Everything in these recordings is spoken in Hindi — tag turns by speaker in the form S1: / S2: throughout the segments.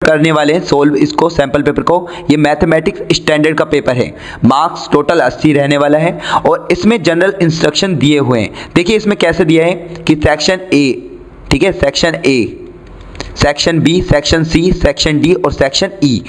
S1: करने वाले हैं सोल्व इसको सैंपल पेपर को। ये मैथमेटिक्स स्टैंडर्ड का पेपर है, मार्क्स टोटल 80 रहने वाला है और इसमें जनरल इंस्ट्रक्शन दिए हुए हैं। देखिए इसमें कैसे दिया है कि सेक्शन ए, ठीक है, section A, section B, section C, section D और सेक्शन ई,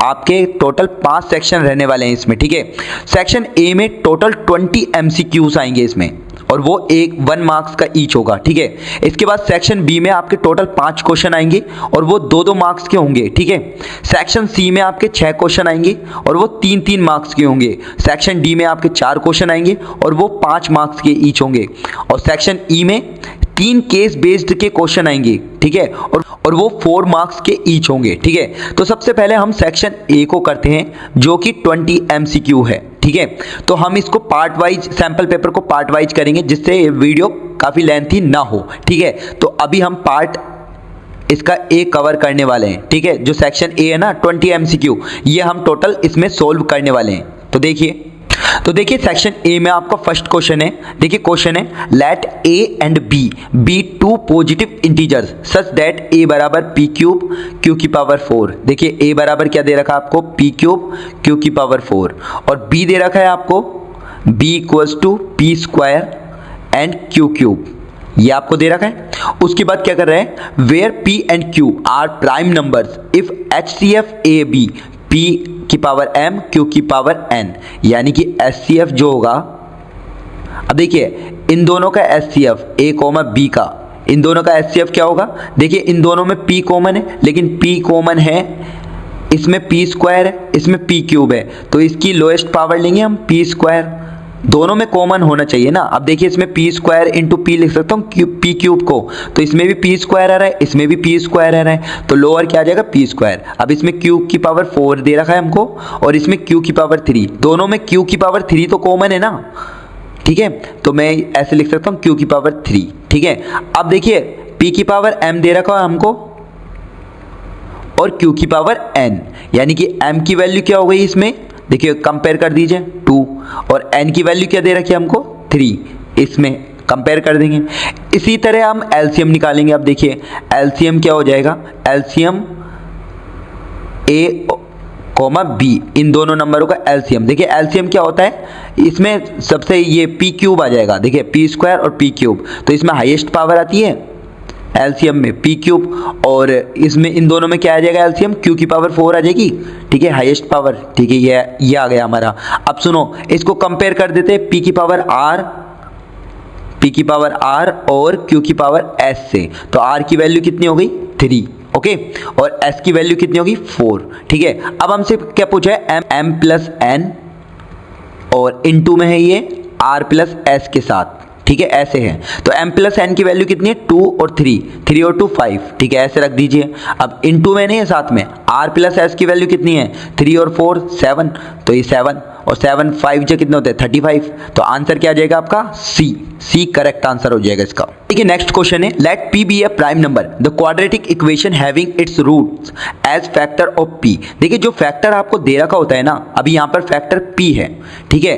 S1: आपके टोटल 5 सेक्शन रहने वाले हैं इसमें, ठीक है। सेक्शन ए में टोटल 20 MCQs आएंगे इसमें और वो 1 मार्क्स का ईच होगा, ठीक है। इसके बाद सेक्शन बी में आपके टोटल 5 क्वेश्चन आएंगे और वो 2-2 मार्क्स के होंगे, ठीक है। सेक्शन सी में आपके 6 क्वेश्चन आएंगे और वो 3-3 मार्क्स के होंगे। सेक्शन डी में आपके 4 क्वेश्चन आएंगे और वो 5 मार्क्स के ईच होंगे और सेक्शन ई में 3 केस बेस्ड के क्वेश्चन आएंगे, ठीक है, और वो 4 मार्क्स के ईच होंगे, ठीक है। तो सबसे पहले हम सेक्शन ए को करते हैं जो कि 20 MCQ है, ठीक है। तो हम इसको पार्ट वाइज, सैंपल पेपर को पार्ट वाइज करेंगे जिससे ये वीडियो काफ़ी लेंथी ना हो, ठीक है। तो अभी हम पार्ट इसका ए कवर करने वाले हैं, ठीक है। जो सेक्शन ए है ना 20 MCQ, ये हम टोटल इसमें सोल्व करने वाले हैं। तो देखिए सेक्शन ए में आपका फर्स्ट क्वेश्चन है। देखिए क्वेश्चन है let A and B B 2 positive integers such that A बराबर पी क्यूब क्यू की पावर 4। देखिए ए बराबर क्या दे रखा है आपको, पी क्यूब क्यू की पावर 4 और बी दे रखा है आपको B equals to P square and Q cube, ये आपको दे रखा है। उसके बाद क्या कर रहे हैं, where p and q are prime numbers if HCF a b p की पावर m q की पावर n, यानी कि HCF जो होगा, अब देखिए इन दोनों का HCF a, b का, इन दोनों का HCF क्या होगा। देखिए इन दोनों में p कॉमन है, लेकिन p कॉमन है, इसमें p स्क्वायर है, इसमें p क्यूब है, तो इसकी लोएस्ट पावर लेंगे हम p स्क्वायर। दोनों में कॉमन होना चाहिए ना। अब देखिए इसमें पी स्क्वायर इंटू पी लिख सकता हूँ पी क्यूब को, तो इसमें भी पी स्क्वायर आ रहा है, इसमें भी पी स्क्वायर आ रहा है, तो लोअर क्या आ जाएगा पी स्क्वायर। अब इसमें क्यूब की पावर 4 दे रखा है हमको और इसमें क्यू की पावर 3, दोनों में क्यू की पावर 3 तो कॉमन है ना, ठीक है। तो मैं ऐसे लिख सकता हूँ क्यू की पावर 3, ठीक है। अब देखिए पी की पावर m दे रखा है हमको और क्यू की पावर n, यानी कि m की वैल्यू क्या हो गई इसमें, देखिए कंपेयर कर दीजिए 2 और n की वैल्यू क्या दे रखी है हमको 3, इसमें कंपेयर कर देंगे। इसी तरह हम एलसीएम निकालेंगे। अब देखिए एलसीएम क्या हो जाएगा, एलसीएम a कॉमा b, इन दोनों नंबरों का एलसीएम। देखिए एलसीएम क्या होता है, इसमें सबसे ये पी क्यूब आ जाएगा, देखिए पी स्क्वायर और पी क्यूब, तो इसमें हाईएस्ट पावर आती है एलसीएम में पी क्यूब और इसमें इन दोनों में क्या आ जाएगा एलसीएम, क्यू की पावर 4 आ जाएगी, ठीक है, हाईएस्ट पावर, ठीक है, ये आ गया हमारा। अब सुनो इसको कंपेयर कर देते हैं पी की पावर आर और क्यू की पावर एस से, तो आर की वैल्यू कितनी हो गई 3, ओके, और एस की वैल्यू कितनी होगी 4, ठीक है। अब हमसे क्या पूछा है, m प्लस n और इनटू में है ये r प्लस s के साथ, ठीक है, ऐसे है। तो m प्लस n की वैल्यू कितनी है 2 और 3 और 2 5, ठीक है, ऐसे रख दीजिए। अब इनटू में नहीं है साथ में, r प्लस s की वैल्यू कितनी है 3 और 4 7, तो ये 7 और 7 5 जो कितने होते हैं 35, तो आंसर क्या आ जाएगा आपका सी करेक्ट आंसर हो जाएगा इसका। ठीक है, नेक्स्ट क्वेश्चन है let p be a prime number the quadratic equation having its roots as factor of p। देखिए जो फैक्टर आपको दे रखा होता है ना, अभी यहाँ पर फैक्टर p है, ठीक है,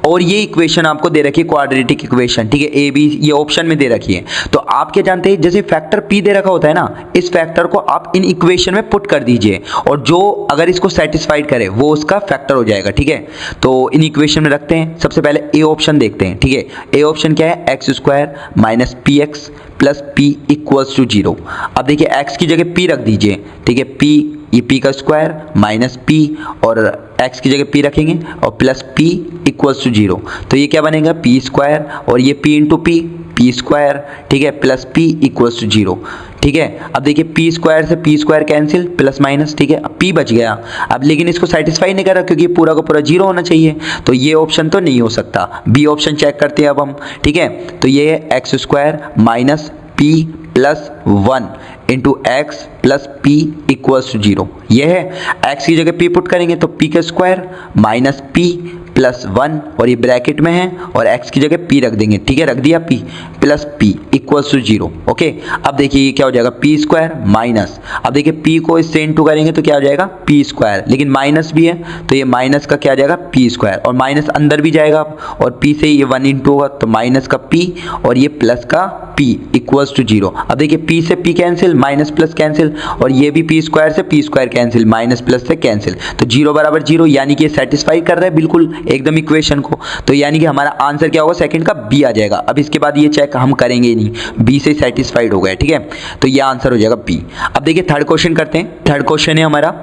S1: और ये इक्वेशन आपको दे रखी है क्वाड्रेटिक इक्वेशन, ठीक है, ए बी ये ऑप्शन में दे रखी है। तो आप क्या जानते हैं, जैसे फैक्टर p दे रखा होता है ना, इस फैक्टर को आप इन इक्वेशन में पुट कर दीजिए और जो अगर इसको सेटिस्फाइड करे वो उसका फैक्टर हो जाएगा, ठीक है। तो इन इक्वेशन में रखते हैं, सबसे पहले ए ऑप्शन देखते हैं, ठीक है। ए ऑप्शन क्या है, x square minus p x plus p equals to 0। अब देखिए एक्स की जगह पी रख दीजिए, ठीक है, पी ये पी का स्क्वायर माइनस पी और एक्स की जगह पी रखेंगे और प्लस पी इक्वल्स टू 0, तो ये क्या बनेगा पी स्क्वायर और ये पी इंटू पी स्क्वायर, ठीक है, प्लस पी इक्वल्स टू 0, ठीक है। अब देखिए पी स्क्वायर से P square cancel plus minus, ठीक है, अब पी बच गया। अब लेकिन इसको सेटिस्फाई नहीं कर रहा क्योंकि पूरा का पूरा 0 होना चाहिए, तो ये ऑप्शन तो नहीं हो सकता, बी ऑप्शन चेक करते हैं अब हम, ठीक है। तो ये है x square minus p plus 1 into x plus p equals to 0, ये है। एक्स की जगह पी पुट करेंगे तो पी का स्क्वायर माइनस पी प्लस 1 और ये ब्रैकेट में है और x की जगह p रख देंगे, ठीक है, रख दिया p plus p equals to 0। Okay, अब देखिए ये क्या हो जाएगा p स्क्वायर माइनस, अब देखिए p को इससे इंटू करेंगे तो क्या हो जाएगा p स्क्वायर, लेकिन माइनस भी है तो ये माइनस का क्या आ जाएगा p स्क्वायर, और माइनस अंदर भी जाएगा और p से ये 1 इंटू होगा तो माइनस का p और ये प्लस का p इक्वल्स टू 0। अब देखिए p से p cancel, minus plus cancel, और ये भी p स्क्वायर से p square cancel, minus plus से कैंसिल, तो 0 बराबर 0, यानी कि ये सेटिस्फाई कर रहा है बिल्कुल एकदम इक्वेशन को। तो यानी कि हमारा आंसर क्या होगा, सेकंड का बी आ जाएगा। अब इसके बाद ये चेक हम करेंगे ही नहीं, बी से सेटिस्फाइड हो गया, ठीक है, तो ये आंसर हो जाएगा बी। अब देखिए थर्ड क्वेश्चन करते हैं। थर्ड क्वेश्चन है हमारा,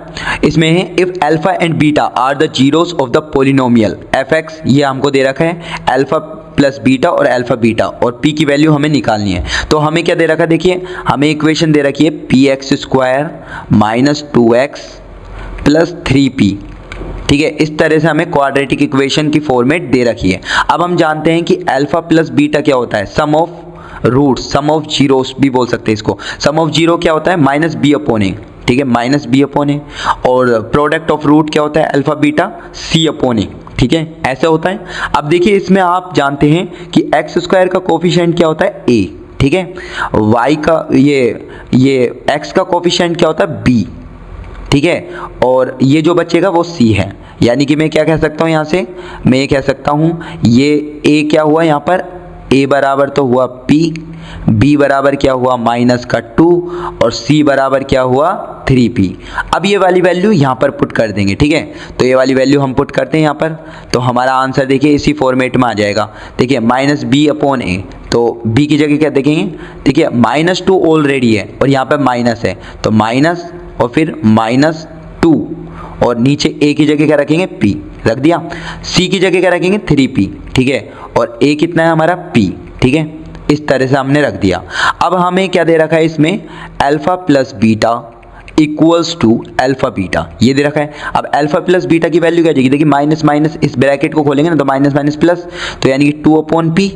S1: इसमें है if alpha and beta are the zeros of the polynomial f x, ये हमको दे रखा है अल्फा प्लस बीटा और अल्फा बीटा, और p की वैल्यू हमें निकालनी है। तो हमें क्या दे रखा है, देखिए हमें इक्वेशन दे रखी है P x square minus 2x plus 3p, ठीक है, इस तरह से हमें क्वाड्रेटिक इक्वेशन की फॉर्मेट दे रखी है। अब हम जानते हैं कि अल्फा प्लस बीटा क्या होता है, sum of roots, sum of zeros भी बोल सकते हैं इसको। सम ऑफ जीरो क्या होता है, माइनस बी अपॉन ए, ठीक है, माइनस बी अपॉन ए, और प्रोडक्ट ऑफ रूट क्या होता है, अल्फा बीटा सी अपॉन ए, ठीक है, ऐसे होता है। अब देखिए इसमें आप जानते हैं कि एक्स स्क्वायर का कोफिशिएंट क्या होता है a, ठीक है, y का ये x का कोफिशिएंट क्या होता है b, ठीक है, और ये जो बचेगा वो c है। यानी कि मैं क्या कह सकता हूँ यहाँ से, मैं ये कह सकता हूँ ये a क्या हुआ यहाँ पर, a बराबर तो हुआ p, b बराबर क्या हुआ माइनस का 2, और c बराबर क्या हुआ 3p। अब ये वाली वैल्यू यहाँ पर पुट कर देंगे, ठीक है, तो ये वाली वैल्यू हम पुट करते हैं यहाँ पर, तो हमारा आंसर देखिए इसी फॉर्मेट में आ जाएगा। देखिए माइनस बी अपॉन ए, तो b की जगह क्या देखेंगे, देखिए माइनस 2 ऑलरेडी है और यहाँ पर माइनस है, तो माइनस और फिर माइनस 2, और नीचे a की जगह क्या रखेंगे p रख दिया, c की जगह क्या रखेंगे 3p, ठीक है, और a कितना है हमारा p, ठीक है, इस तरह से हमने रख दिया। अब हमें क्या दे रखा है इसमें, alpha plus beta equals to alpha beta, ये दे रखा है। अब अल्फा प्लस बीटा की वैल्यू क्या आ जाएगी, देखिए माइनस माइनस इस ब्रैकेट को खोलेंगे ना तो माइनस माइनस प्लस, तो यानी कि 2 अपॉन पी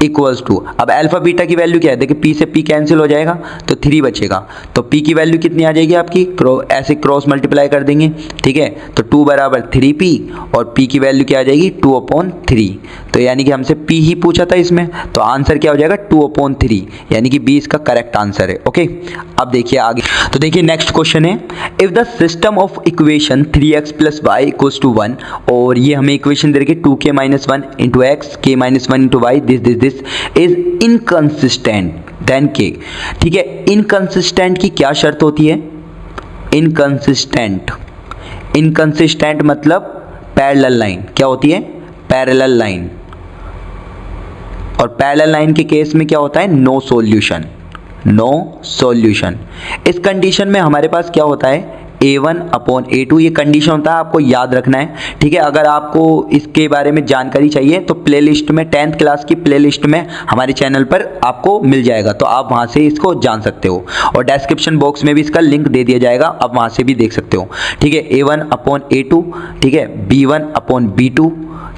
S1: इक्वल्स टू, अब अल्फा बीटा की वैल्यू क्या है, देखिए p से p कैंसिल हो जाएगा तो 3 बचेगा, तो p की वैल्यू कितनी आ जाएगी आपकी, ऐसे क्रॉस मल्टीप्लाई कर देंगे, ठीक है, तो 2 बराबर 3p और p की वैल्यू क्या आ जाएगी 2 अपॉन 3, तो यानी कि हमसे p ही पूछा था इसमें, तो आंसर क्या हो जाएगा 2 अपॉन 3, यानी कि b इसका करेक्ट आंसर है। ओके, अब देखिए आगे, तो देखिए नेक्स्ट क्वेश्चन है, if the system of equation 3x plus y equals to 1, और ये हमें इक्वेशन दे रखी 2k minus 1 into x, k minus 1 into y, this is inconsistent then k, ठीक है, इनकंसिस्टेंट की क्या शर्त होती है, इनकंसिस्टेंट, इनकंसिस्टेंट मतलब पैरेलल लाइन, क्या होती है पैरेलल लाइन, और पैरेलल लाइन के केस में क्या होता है नो सॉल्यूशन, नो सॉल्यूशन। इस कंडीशन में हमारे पास क्या होता है a1 अपॉन a2, ये कंडीशन होता है, आपको याद रखना है, ठीक है। अगर आपको इसके बारे में जानकारी चाहिए तो प्लेलिस्ट में 10th क्लास की प्लेलिस्ट में हमारे चैनल पर आपको मिल जाएगा, तो आप वहां से इसको जान सकते हो, और डिस्क्रिप्शन बॉक्स में भी इसका लिंक दे दिया जाएगा, आप वहां से भी देख सकते हो, ठीक है। a1 अपॉन a2, ठीक है, b1 अपॉन b2,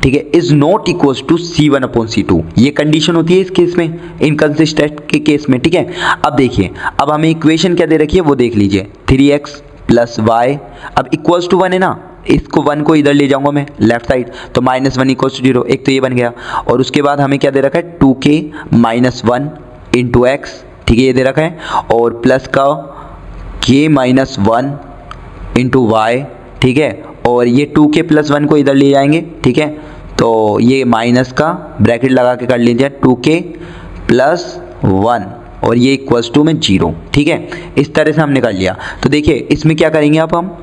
S1: ठीक है, is not equals to c1 upon c2, ये कंडीशन होती है इस केस में, इनकंसिस्टेंट के केस में, ठीक है। अब देखिए, अब हमें इक्वेशन क्या दे रखी है वो देख लीजिए, 3x प्लस वाई, अब इक्वल्स टू 1 है ना, इसको 1 को इधर ले जाऊंगा मैं लेफ्ट साइड, तो माइनस 1 इक्वल्स टू 0, एक तो ये बन गया, और उसके बाद हमें क्या दे रखा है 2k माइनस 1 इंटू एक्स, ठीक है, ये दे रखा है, और प्लस का k माइनस 1 इंटू वाई, ठीक है, और ये 2k प्लस 1 को इधर ले जाएंगे, ठीक है, तो ये माइनस का ब्रैकेट लगा के कर लीजिए 2k प्लस 1 और ये इक्वल्स टू में 0, ठीक है, इस तरह से हमने कर लिया। तो देखिए इसमें क्या करेंगे आप, हम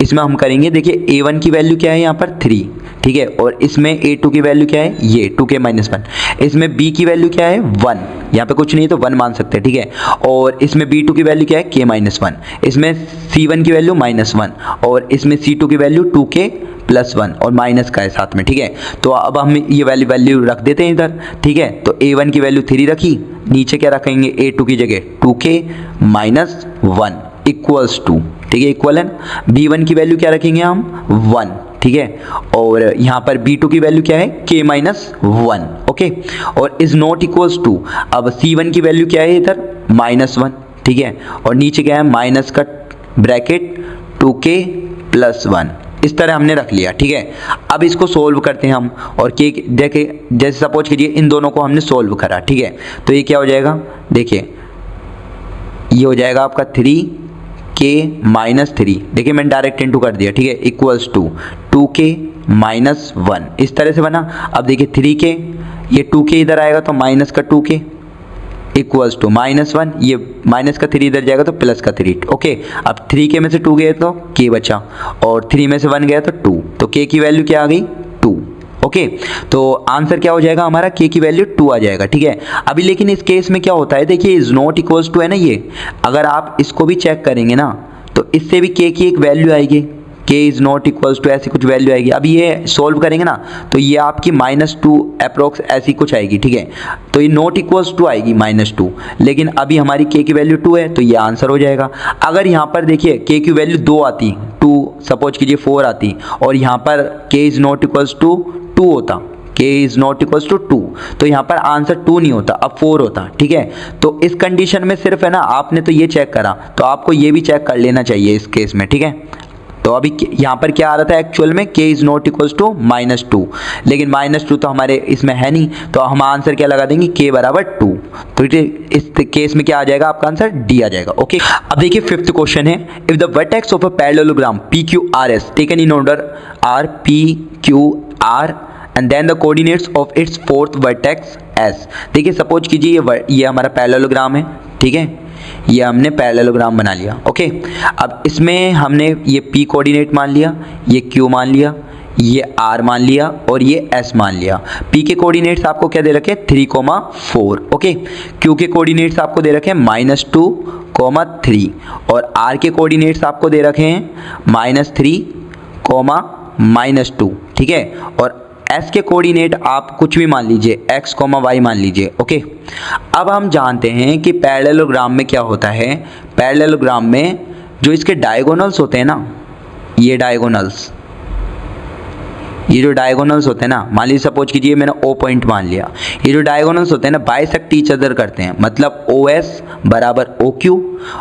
S1: इसमें हम करेंगे, देखिए a1 की वैल्यू क्या है यहाँ पर 3, ठीक है, और इसमें a2 की वैल्यू क्या है ये 2k माइनस 1, इसमें b की वैल्यू क्या है 1, यहाँ पे कुछ नहीं तो 1 मान सकते हैं, ठीक है, और इसमें b2 की वैल्यू क्या है k माइनस 1, इसमें c1 की वैल्यू माइनस 1, और इसमें c2 की वैल्यू 2k प्लस 1 और माइनस का है साथ में, ठीक है। तो अब हम ये वैल्यू रख देते हैं इधर, ठीक है, तो a1 की वैल्यू 3 रखी, नीचे क्या रखेंगे a2 की जगह 2k माइनस 1 इक्वल्स टू, ठीक है, इक्वलन b1 की वैल्यू क्या रखेंगे हम 1, ठीक है, और यहाँ पर b2 की वैल्यू क्या है k माइनस 1, ओके, और इज नॉट इक्वल्स टू, अब c1 की वैल्यू क्या है इधर माइनस 1, ठीक है, और नीचे क्या है माइनस का ब्रैकेट 2k प्लस 1 इस तरह हमने रख लिया, ठीक है। अब इसको सोल्व करते हैं हम, और के देखिए जैसे सपोज कीजिए इन दोनों को हमने सोल्व करा, ठीक है। तो ये क्या हो जाएगा, देखिए ये हो जाएगा आपका 3k-3, देखिए मैंने डायरेक्ट इंटू कर दिया, ठीक है, इक्वल्स टू 2k-1 इस तरह से बना। अब देखिए 3k, ये 2k इधर आएगा तो माइनस का 2k इक्वल्स टू -1, ये माइनस का 3 इधर जाएगा तो प्लस का 3, ओके। अब 3k में से 2 गए तो k बचा, और 3 में से 1 गया तो 2, तो k की वैल्यू क्या आ गई, 2, ओके। तो आंसर क्या हो जाएगा हमारा, k की वैल्यू 2 आ जाएगा, ठीक है। अभी लेकिन इस केस में क्या होता है, देखिए इज नॉट इक्वल्स टू है ना, ये अगर आप इसको भी चेक करेंगे ना तो इससे भी k की एक वैल्यू आएगी, k is not equals to ऐसी कुछ वैल्यू आएगी। अब ये सोल्व करेंगे ना तो ये आपकी -2 अप्रोक्स ऐसी कुछ आएगी, ठीक है। तो ये नॉट इक्वल्स टू आएगी -2, लेकिन अभी हमारी k की वैल्यू 2 है तो ये आंसर हो जाएगा। अगर यहाँ पर देखिए k की वैल्यू 2 आती, 2 सपोज कीजिए 4 आती, और यहाँ पर k is not equals to 2 होता, k is not equals to 2, तो यहाँ पर आंसर 2 नहीं होता, अब 4 होता, ठीक है। तो इस कंडीशन में सिर्फ है ना, आपने तो ये चेक करा तो आपको ये भी चेक कर लेना चाहिए इस केस में, ठीक है। तो अभी यहाँ पर क्या आ रहा था एक्चुअल में, k is not equals to -2, लेकिन -2 तो हमारे इसमें है नहीं, तो हम आंसर क्या लगा देंगे, k बराबर 2। तो इस केस में क्या आ जाएगा, आपका आंसर डी आ जाएगा, ओके। अब देखिए 5th क्वेश्चन है, if the vertex of a parallelogram PQRS taken in order are PQR and then the coordinates of its 4th vertex S। देखिए सपोज कीजिए ये हमारा पैरेललोग्राम है, ठीक है, ये हमने पैरेललोग्राम बना लिया, ओके। अब इसमें हमने ये P कोऑर्डिनेट मान लिया, ये Q मान लिया, ये R मान लिया, और ये S मान लिया। P के कोऑर्डिनेट्स आपको क्या दे रखे हैं, 3,4, ओके। Q के कोऑर्डिनेट्स आपको दे रखे हैं -2, 3, और R के कोऑर्डिनेट्स आपको दे रखे हैं -3, -2, ठीक है। और S के कोऑर्डिनेट आप कुछ भी मान लीजिए, x, y मान लीजिए, ओके। अब हम जानते हैं कि पैरेललोग्राम में क्या होता है, पैरेललोग्राम में जो इसके डायगोनल्स होते हैं ना, ये जो डायगोनल्स होते हैं ना, मान लीजिए सपोज कीजिए मैंने O पॉइंट मान लिया, ये जो डायगोनल्स होते हैं ना बाइसेक्ट ईच अदर करते हैं, मतलब OS बराबर OQ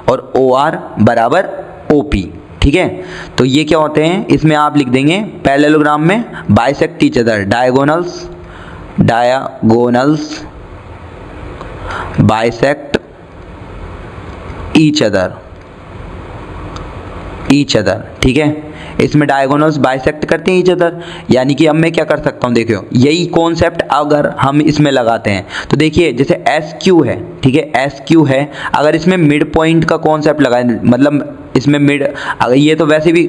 S1: और OR बराबर OP, ठीक है। तो ये क्या होते हैं, इसमें आप लिख देंगे पैरेललोग्राम में bisect each other, diagonals bisect each other, ठीक है। इसमें डायगोनल्स बाइसेक्ट करते हैं ईच अदर, यानी कि अब मैं क्या कर सकता हूँ, देखियो यही कॉन्सेप्ट अगर हम इसमें लगाते हैं तो देखिए जैसे SQ है, ठीक है, SQ है, अगर इसमें मिड पॉइंट का कॉन्सेप्ट लगाए, मतलब इसमें मिड, अगर ये तो वैसे भी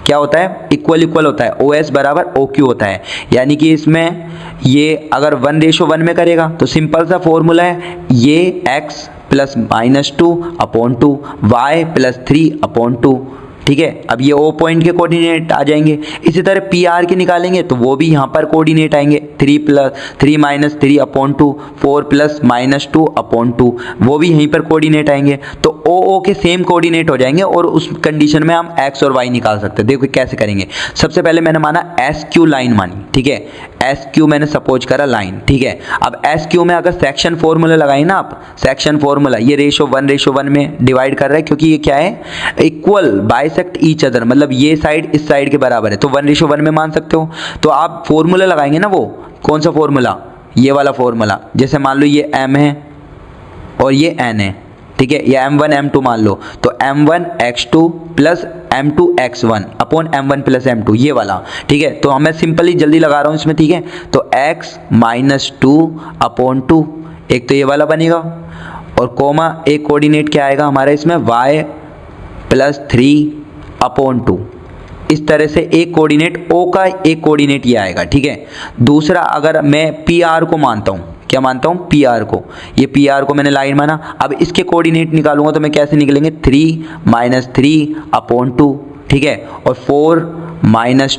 S1: क्या होता है, इक्वल होता है, OS बराबर OQ होता है, यानी कि इसमें ये अगर 1:1 में करेगा तो सिंपल सा फॉर्मूला है, ये x प्लस -2/2 y प्लस 3/2, ठीक है। अब ये O पॉइंट के कोऑर्डिनेट आ जाएंगे। इसी तरह PR के निकालेंगे तो वो भी यहाँ पर कोऑर्डिनेट आएंगे, 3 + 3 - 3/2, 4 + -2/2, वो भी यहीं पर कोऑर्डिनेट आएंगे। तो OO के सेम कोऑर्डिनेट हो जाएंगे, और उस कंडीशन में हम x और y निकाल सकते हैं। देखो कैसे करेंगे, सबसे पहले मैंने माना SQ लाइन मानी, ठीक है, SQ मैंने सपोज करा लाइन, ठीक है। अब SQ में अगर सेक्शन फॉर्मूला लगाए ना आप, सेक्शन फॉर्मूला, ये रेशो 1:1 में डिवाइड कर रहा है, क्योंकि ये क्या है, इक्वल बाइसेक्ट ईच अदर, मतलब ये साइड इस साइड के बराबर है, तो 1:1 में मान सकते हो। तो आप फॉर्मूला लगाएंगे ना, वो कौन सा फॉर्मूला, ये वाला फॉर्मूला, जैसे मान लो ये M है और ये N है, ठीक है, ये M1 M2 मान लो, तो M1x2 plus M2x1 upon M1 plus M2, ये वाला, ठीक है। तो मैं सिंपली जल्दी लगा रहा हूँ इसमें, ठीक है। तो x - 2/2, एक तो ये वाला बनेगा, और कोमा एक कोऑर्डिनेट क्या आएगा हमारा इसमें, y प्लस 3/2, इस तरह से एक कोऑर्डिनेट O का, एक कोऑर्डिनेट ये आएगा, ठीक है। दूसरा अगर मैं PR को मानता हूँ, क्या मानता हूँ, PR को, ये PR को मैंने लाइन माना, अब इसके कोऑर्डिनेट निकालूंगा तो मैं कैसे निकलेंगे, 3 - 3/2, ठीक है, और 4 -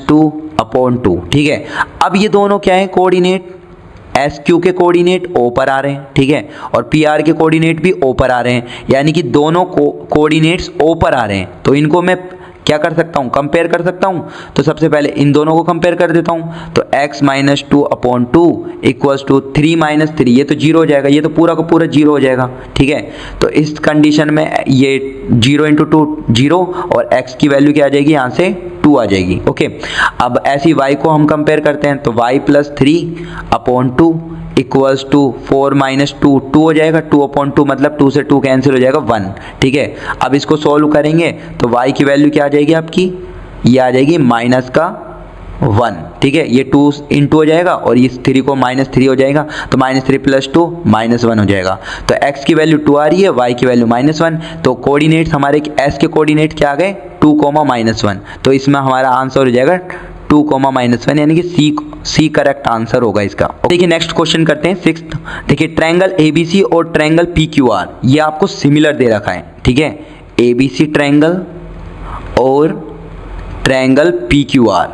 S1: 2/2, ठीक है। अब ये दोनों क्या है कोऑर्डिनेट, SQ के कोऑर्डिनेट O पर आ रहे हैं, ठीक है, और PR के कोऑर्डिनेट भी O पर आ रहे हैं, यानी कि दोनों कोऑर्डिनेट्स O पर आ रहे हैं। तो इनको मैं क्या कर सकता हूँ, कंपेयर कर सकता हूँ। तो सबसे पहले इन दोनों को कंपेयर कर देता हूँ, तो x - 2/2 इक्वल्स टू 3 - 3, ये तो 0 हो जाएगा, ये तो पूरा का पूरा 0 हो जाएगा, ठीक है। तो इस कंडीशन में ये 0 × 2 0, और x की वैल्यू क्या आ जाएगी यहाँ से, 2 2 आ जाएगी। ओके, अब ऐसी y को हम कंपेयर करते हैं तो y plus 3/2 equals to 4 minus 2 2 हो जाएगा, 2/2 मतलब 2 से 2 कैंसिल हो जाएगा 1। ठीक है, अब इसको सॉल्व करेंगे तो y की वैल्यू क्या आ जाएगी आपकी, ये आ जाएगी माइनस का 1। ठीक है, ये 2 इंटू हो जाएगा और इस 3 को -3 हो जाएगा तो -3 प्लस 2 -1 हो जाएगा। तो x की वैल्यू 2 आ रही है, y की वैल्यू -1। तो कोऑर्डिनेट्स हमारे s के कोऑर्डिनेट क्या आ गए 2, -1। तो इसमें हमारा आंसर हो जाएगा 2, -1 यानी कि सी करेक्ट आंसर होगा इसका। देखिए नेक्स्ट क्वेश्चन करते हैं 6th। देखिए ट्रायंगल ABC और ट्रायंगल PQR ये आपको सिमिलर दे रखा है। ठीक है, ABC ट्रायंगल और ट्रायंगल PQR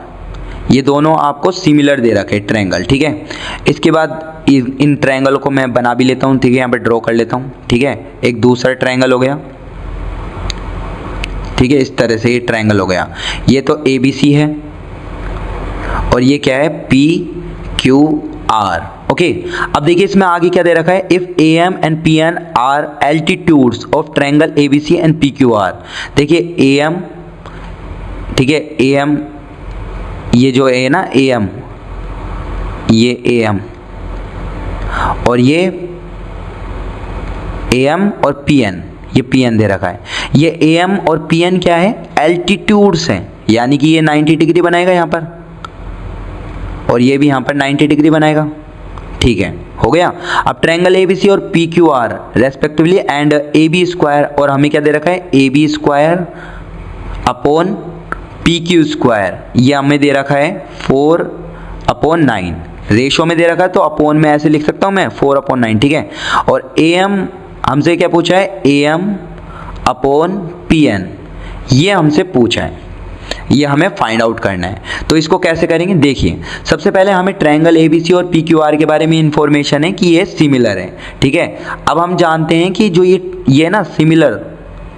S1: ये दोनों आपको सिमिलर दे रखे ट्रायंगल। ठीक है, इसके बाद इन ट्रायंगलों को मैं बना भी लेता हूँ। ठीक है, यहाँ पे ड्रॉ कर लेता हूँ। ठीक है, एक दूसरा ट्रायंगल हो गया। ठीक है, इस तरह से ये ट्रायंगल हो गया। ये तो ABC है और ये क्या है PQR। ओके, अब देखिए इसमें आगे क्या दे रखा है, if AM and PN are altitudes of triangle ABC and PQR। देखिए AM, ठीक है, AM ये जो है ना AM, ये AM और ये AM और PN, ये PN दे रखा है। ये AM और PN क्या है, एल्टीट्यूड्स हैं, यानी कि ये 90 डिग्री बनाएगा यहाँ पर और ये भी यहाँ पर 90 डिग्री बनाएगा। ठीक है, हो गया। अब ट्रायंगल ABC और PQR respectively and AB square, और हमें क्या दे रखा है AB square upon PQ square, ये हमें दे रखा है 4/9। रेशो में दे रखा है तो अपॉन में ऐसे लिख सकता हूँ मैं 4/9। ठीक है, और AM हमसे क्या पूछा है, AM अपॉन PN ये हमसे पूछा है, ये हमें फाइंड आउट करना है। तो इसको कैसे करेंगे, देखिए सबसे पहले हमें ट्रायंगल ABC और PQR के बारे में इंफॉर्मेशन है कि ये सिमिलर है। ठीक है, अब हम जानते हैं कि जो ये ना सिमिलर,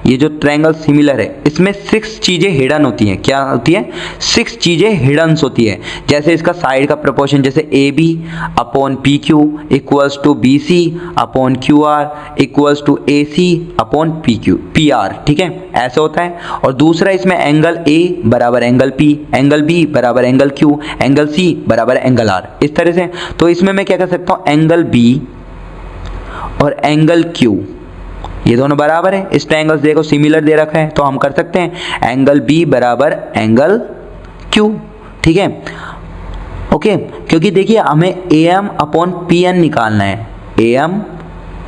S1: ये जो ट्रायंगल सिमिलर है इसमें 6 चीज़ें हिडन होती हैं। क्या होती है, 6 चीज़ें हिडन्स होती है। जैसे इसका साइड का प्रोपोर्शन, जैसे AB upon PQ equals to BC upon QR equals to AC upon PR। ठीक है, ऐसा होता है। और दूसरा इसमें एंगल A बराबर एंगल P, एंगल B बराबर एंगल Q, एंगल C बराबर एंगल R, इस तरह से। तो इसमें मैं क्या कर सकता हूँ, एंगल B और एंगल Q ये दोनों बराबर है। इस ट्रायंगल्स देखो सिमिलर दे रखा है तो हम कर सकते हैं एंगल B बराबर एंगल Q। ठीक है, ओके, क्योंकि देखिए हमें AM अपॉन PN निकालना है, AM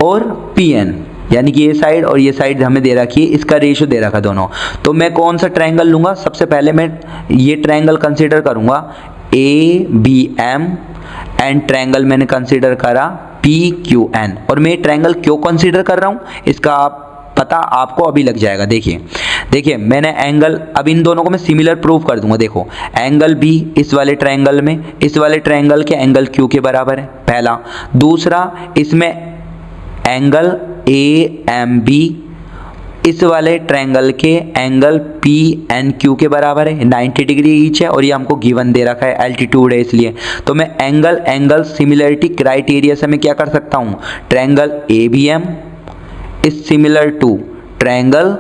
S1: और PN यानी कि ये साइड और ये साइड हमें दे रखी है, इसका रेशो दे रखा दोनों। तो मैं कौन सा ट्रायंगल लूँगा, सबसे पहले मैं ये ट्रायंगल कंसिडर करूँगा ABM एंड ट्रायंगल मैंने कंसिडर करा PQN। और मैं ट्रायंगल क्यों कंसीडर कर रहा हूँ इसका पता आपको अभी लग जाएगा। देखिए मैंने एंगल, अब इन दोनों को मैं सिमिलर प्रूव कर दूंगा। देखो एंगल B इस वाले ट्रायंगल में इस वाले ट्रायंगल के एंगल Q के बराबर है, पहला। दूसरा इसमें एंगल AMB इस वाले ट्रायंगल के एंगल PNQ के बराबर है, 90 डिग्री ईच है और ये हमको गिवन दे रखा है, एल्टीट्यूड है इसलिए। तो मैं एंगल सिमिलरिटी क्राइटेरिया से मैं क्या कर सकता हूँ, triangle ABM is similar to triangle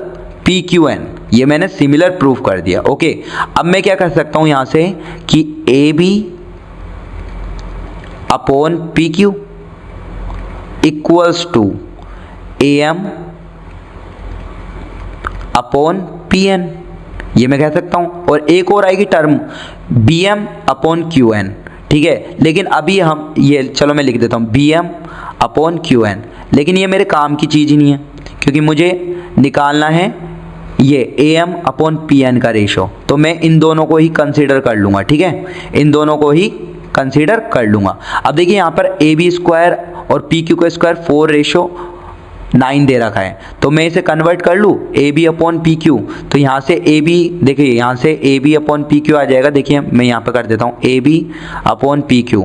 S1: PQN, ये मैंने सिमिलर प्रूफ कर दिया। ओके, अब मैं क्या कर सकता हूँ यहाँ से कि AB upon PQ equals to AM upon PN, ये मैं कह सकता हूँ। और एक और आएगी टर्म BM अपॉन QN। ठीक है, लेकिन अभी हम ये, चलो मैं लिख देता हूँ BM अपॉन QN, लेकिन ये मेरे काम की चीज़ ही नहीं है क्योंकि मुझे निकालना है ये AM अपॉन PN का रेशो। तो मैं इन दोनों को ही कंसीडर कर लूँगा। ठीक है, इन दोनों को ही कंसीडर कर लूँगा। अब देखिए यहाँ पर AB स्क्वायर और PQ का स्क्वायर 4:9 दे रखा है, तो मैं इसे कन्वर्ट कर लूँ AB अपॉन PQ। तो यहाँ से AB, देखिए यहाँ से AB अपॉन PQ आ जाएगा। देखिए मैं यहाँ पे कर देता हूँ AB अपॉन PQ।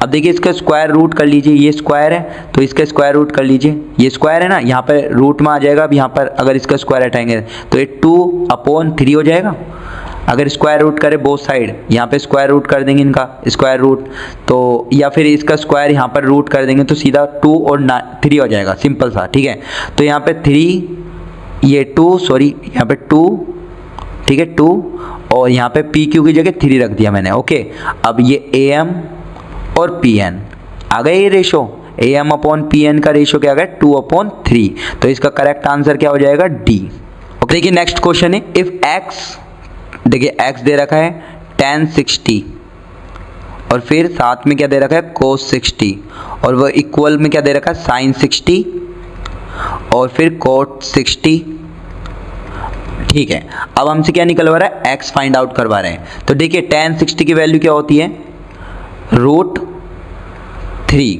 S1: अब देखिए इसका स्क्वायर रूट कर लीजिए, ये स्क्वायर है तो इसका स्क्वायर रूट कर लीजिए, ये स्क्वायर है ना, यहाँ पे रूट में आ जाएगा। अब यहाँ पर अगर इसका स्क्वायर हटाएंगे तो ये 2/3 हो जाएगा। अगर स्क्वायर रूट करें बोथ साइड, यहाँ पे स्क्वायर रूट कर देंगे इनका स्क्वायर रूट, तो या फिर इसका स्क्वायर यहाँ पर रूट कर देंगे तो सीधा 2 और 3 हो जाएगा, सिंपल सा। ठीक है, तो यहाँ पे 3, ये 2, सॉरी यहाँ पे 2, ठीक है 2 और यहाँ पे पी क्यू की जगह 3 रख दिया मैंने। ओके, अब ये ए एम और पी एन आ गए ये ratio, A M upon P N का रेशो क्या आ गया 2/3। तो इसका करेक्ट आंसर क्या हो जाएगा डी। ओके, देखिए नेक्स्ट क्वेश्चन है इफ एक्स, देखिए एक्स दे रखा है tan 60 और फिर साथ में क्या दे रखा है cos 60 और वो इक्वल में क्या दे रखा है sin 60 और फिर cot 60। ठीक है, अब हमसे क्या निकलवा रहा है x फाइंड आउट करवा रहे हैं। तो देखिए tan 60 की वैल्यू क्या होती है √3।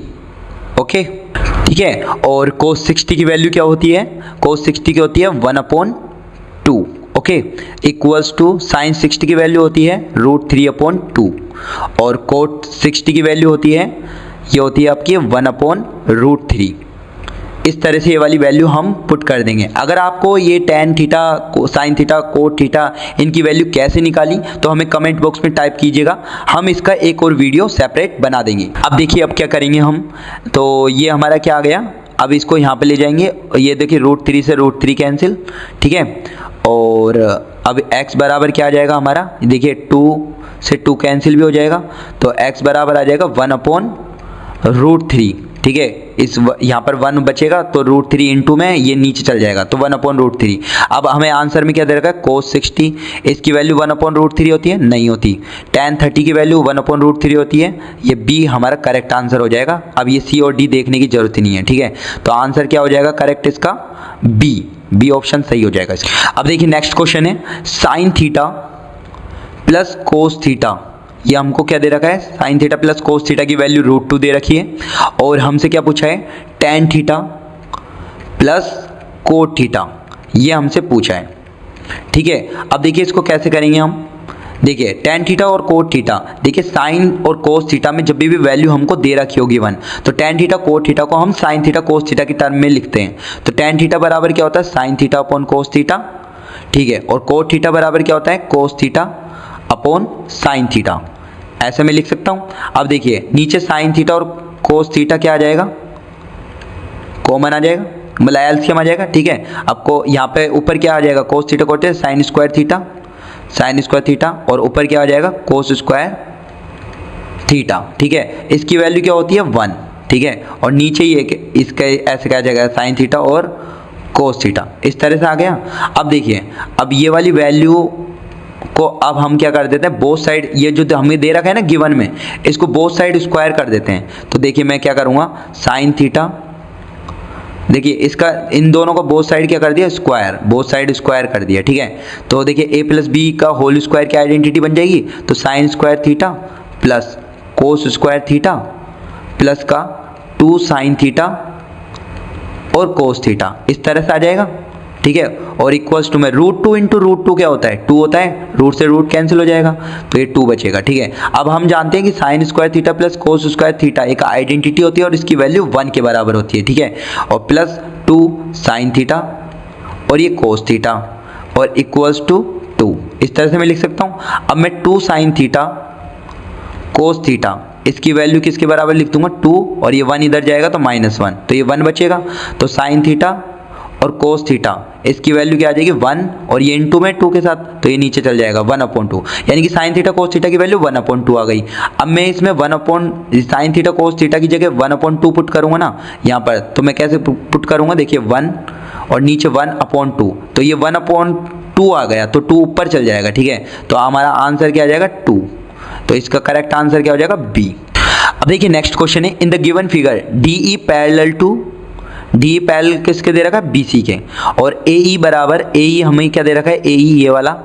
S1: ओके, ठीक है, और cos 60 की वैल्यू क्या होती है, cos 60 की होती है 1/2। ओके, इक्वल्स टू sin 60 की वैल्यू होती है √3/2 और cot 60 की वैल्यू होती है, ये होती है आपकी 1/√3। इस तरह से ये वाली वैल्यू हम पुट कर देंगे। अगर आपको ये tan theta, sin theta, cot theta इनकी वैल्यू कैसे निकाली तो हमें कमेंट बॉक्स में टाइप कीजिएगा, हम इसका एक और वीडियो सेपरेट बना देंगे। अब देखिए अब क्या करेंगे हम, तो ये हमारा क्या आ गया, अब इसको यहाँ पे ले जाएंगे, ये देखिए √3 से √3 कैंसिल। ठीक है, और अब x बराबर क्या आ जाएगा हमारा, देखिए 2 से 2 कैंसिल भी हो जाएगा, तो x बराबर आ जाएगा 1/√3। ठीक है, इस यहाँ पर 1 बचेगा तो √3 इंटू में ये नीचे चल जाएगा तो 1/√3। अब हमें आंसर में क्या दे रखा है cos 60, इसकी वैल्यू 1/√3 होती है, नहीं होती। tan 30 की वैल्यू 1/√3 होती है, ये b हमारा करेक्ट आंसर हो जाएगा। अब ये c और d देखने की जरूरत ही नहीं है। ठीक है, तो आंसर क्या हो जाएगा करेक्ट इसका बी ऑप्शन सही हो जाएगा इसका। अब देखिए नेक्स्ट क्वेश्चन है sin theta plus cos theta, ये हमको क्या दे रखा है sin theta plus cos theta की वैल्यू √2 दे रखी है और हमसे क्या पूछा है tan theta plus cot theta, ये हमसे पूछा है। ठीक है, अब देखिए इसको कैसे करेंगे हम, देखिए tan थीटा और cot थीटा, देखिए sin और cos थीटा में जब भी वैल्यू हमको दे रखी होगी 1 तो tan थीटा cot थीटा को हम sin थीटा cos थीटा की टर्म में लिखते हैं। तो tan थीटा बराबर क्या होता है sin theta upon cos theta. ठीक है, और cot थीटा बराबर क्या होता है cos theta upon sin theta, ऐसे मैं लिख सकता हूं। अब देखिए नीचे sin थीटा और cos थीटा क्या आ जाएगा, कॉमन आ जाएगा, मतलब एलसीएम आ जाएगा। ठीक है, आपको यहाँ पे ऊपर क्या आ जाएगा cos थीटा कोटे sin स्क्वायर थीटा और ऊपर क्या आ जाएगा cos स्क्वायर थीटा। ठीक है, इसकी वैल्यू क्या होती है 1। ठीक है, और नीचे ये इसका ऐसे क्या आ जाएगा sin थीटा और cos थीटा, इस तरह से आ गया। अब देखिए अब ये वाली वैल्यू को अब हम क्या कर देते हैं बोथ साइड, ये जो हमें दे रखा है ना गिवन में, इसको बोथ साइड स्क्वायर कर देते हैं। तो देखिए मैं क्या करूँगा sin थीटा, देखिए इसका इन दोनों को बोथ साइड क्या कर दिया स्क्वायर, बोथ साइड स्क्वायर कर दिया। ठीक है, तो देखिए a प्लस बी का होल स्क्वायर की आइडेंटिटी बन जाएगी, तो sin square theta plus cos square theta plus का 2 sin थीटा और cos थीटा, इस तरह से आ जाएगा। ठीक है, और इक्वल्स टू में √2 इंटू √2 क्या होता है 2 होता है, रूट से रूट कैंसिल हो जाएगा तो ये 2 बचेगा। ठीक है, अब हम जानते हैं कि sin square theta plus cos square theta एक आइडेंटिटी होती है और इसकी वैल्यू 1 के बराबर होती है। ठीक है, और प्लस 2 sin थीटा और ये cos थीटा और इक्वल्स टू 2, इस तरह से मैं लिख सकता हूँ। अब मैं 2 sin थीटा cos थीटा इसकी वैल्यू किसके बराबर लिख दूंगा 2 और ये 1 इधर जाएगा तो -1, तो ये 1 बचेगा। तो sin थीटा और cos थीटा इसकी वैल्यू क्या आ जाएगी 1 और ये इनटू में 2 के साथ तो ये नीचे चल जाएगा 1/2, यानी कि sin थीटा cos थीटा की वैल्यू 1/2 आ गई। अब मैं इसमें sin थीटा cos थीटा की जगह 1/2 पुट करूंगा ना यहाँ पर, तो मैं कैसे पुट करूंगा, देखिए 1 और नीचे 1/2, तो ये 1/2 आ गया तो 2 ऊपर चल जाएगा। ठीक है, तो हमारा आंसर क्या आ जाएगा 2, तो इसका करेक्ट आंसर क्या हो जाएगा बी। अब देखिए नेक्स्ट क्वेश्चन है in the given figure DE parallel to, DE parallel किसके दे रखा है BC के, और AE बराबर AE हमें क्या दे रखा है AE ये वाला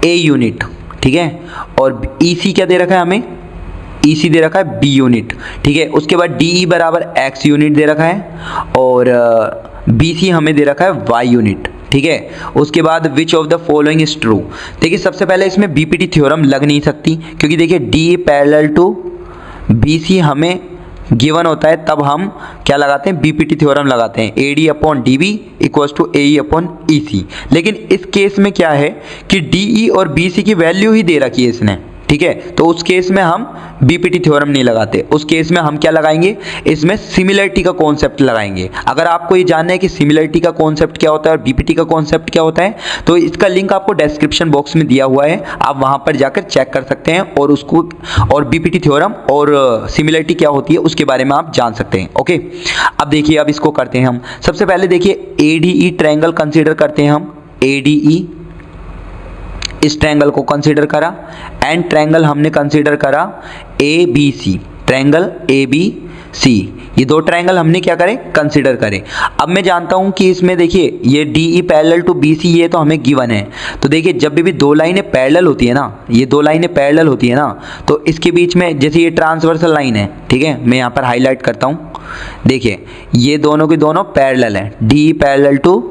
S1: A यूनिट। ठीक है, और EC क्या दे रखा है हमें, EC दे रखा है B यूनिट। ठीक है, उसके बाद DE बराबर X यूनिट दे रखा है और BC हमें दे रखा है Y यूनिट। ठीक है, उसके बाद which of the following is true. देखिए सबसे पहले इसमें BPT थ्योरम लग नहीं सकती, क्योंकि देखिए DE पैरेलल टू BC हमें गिवन होता है तब हम क्या लगाते हैं BPT थ्योरम लगाते हैं, AD/DB इक्वल्स टू AE/EC। लेकिन इस केस में क्या है कि DE और BC की वैल्यू ही दे रखी है इसने, ठीक है। तो उस केस में हम बीपीटी थ्योरम नहीं लगाते, उस केस में हम क्या लगाएंगे, इसमें सिमिलरिटी का कॉन्सेप्ट लगाएंगे। अगर आपको ये जानना है कि सिमिलरिटी का कॉन्सेप्ट क्या होता है और बीपीटी का कॉन्सेप्ट क्या होता है, तो इसका लिंक आपको डिस्क्रिप्शन बॉक्स में दिया हुआ है, आप वहां पर जाकर चेक कर सकते हैं और उसको और बीपीटी थ्योरम और सिमिलरिटी क्या होती है उसके बारे में आप जान सकते हैं। ओके, अब देखिए, अब इसको करते हैं हम। सबसे पहले देखिए एडीई ट्रायंगल कंसीडर करते हैं हम। एडीई, इस ट्रायंगल को कंसीडर करा, एंड ट्रायंगल हमने कंसीडर करा A B C, triangle A B C. ये दो ट्रायंगल हमने क्या करे, कंसीडर करे। अब मैं जानता हूं कि इसमें देखिए ये DE पैरेलल टू BC, ये तो हमें गिवन है। तो देखिए जब भी दो लाइनें पैरेलल होती है ना, ये दो लाइनें पैरेलल होती है ना, तो इसके बीच में जैसे ये ट्रांसवर्सल लाइन है, ठीक है, मैं यहाँ पर हाईलाइट करता हूँ। देखिए ये दोनों के दोनों पैरेलल है, DE पैरेलल टू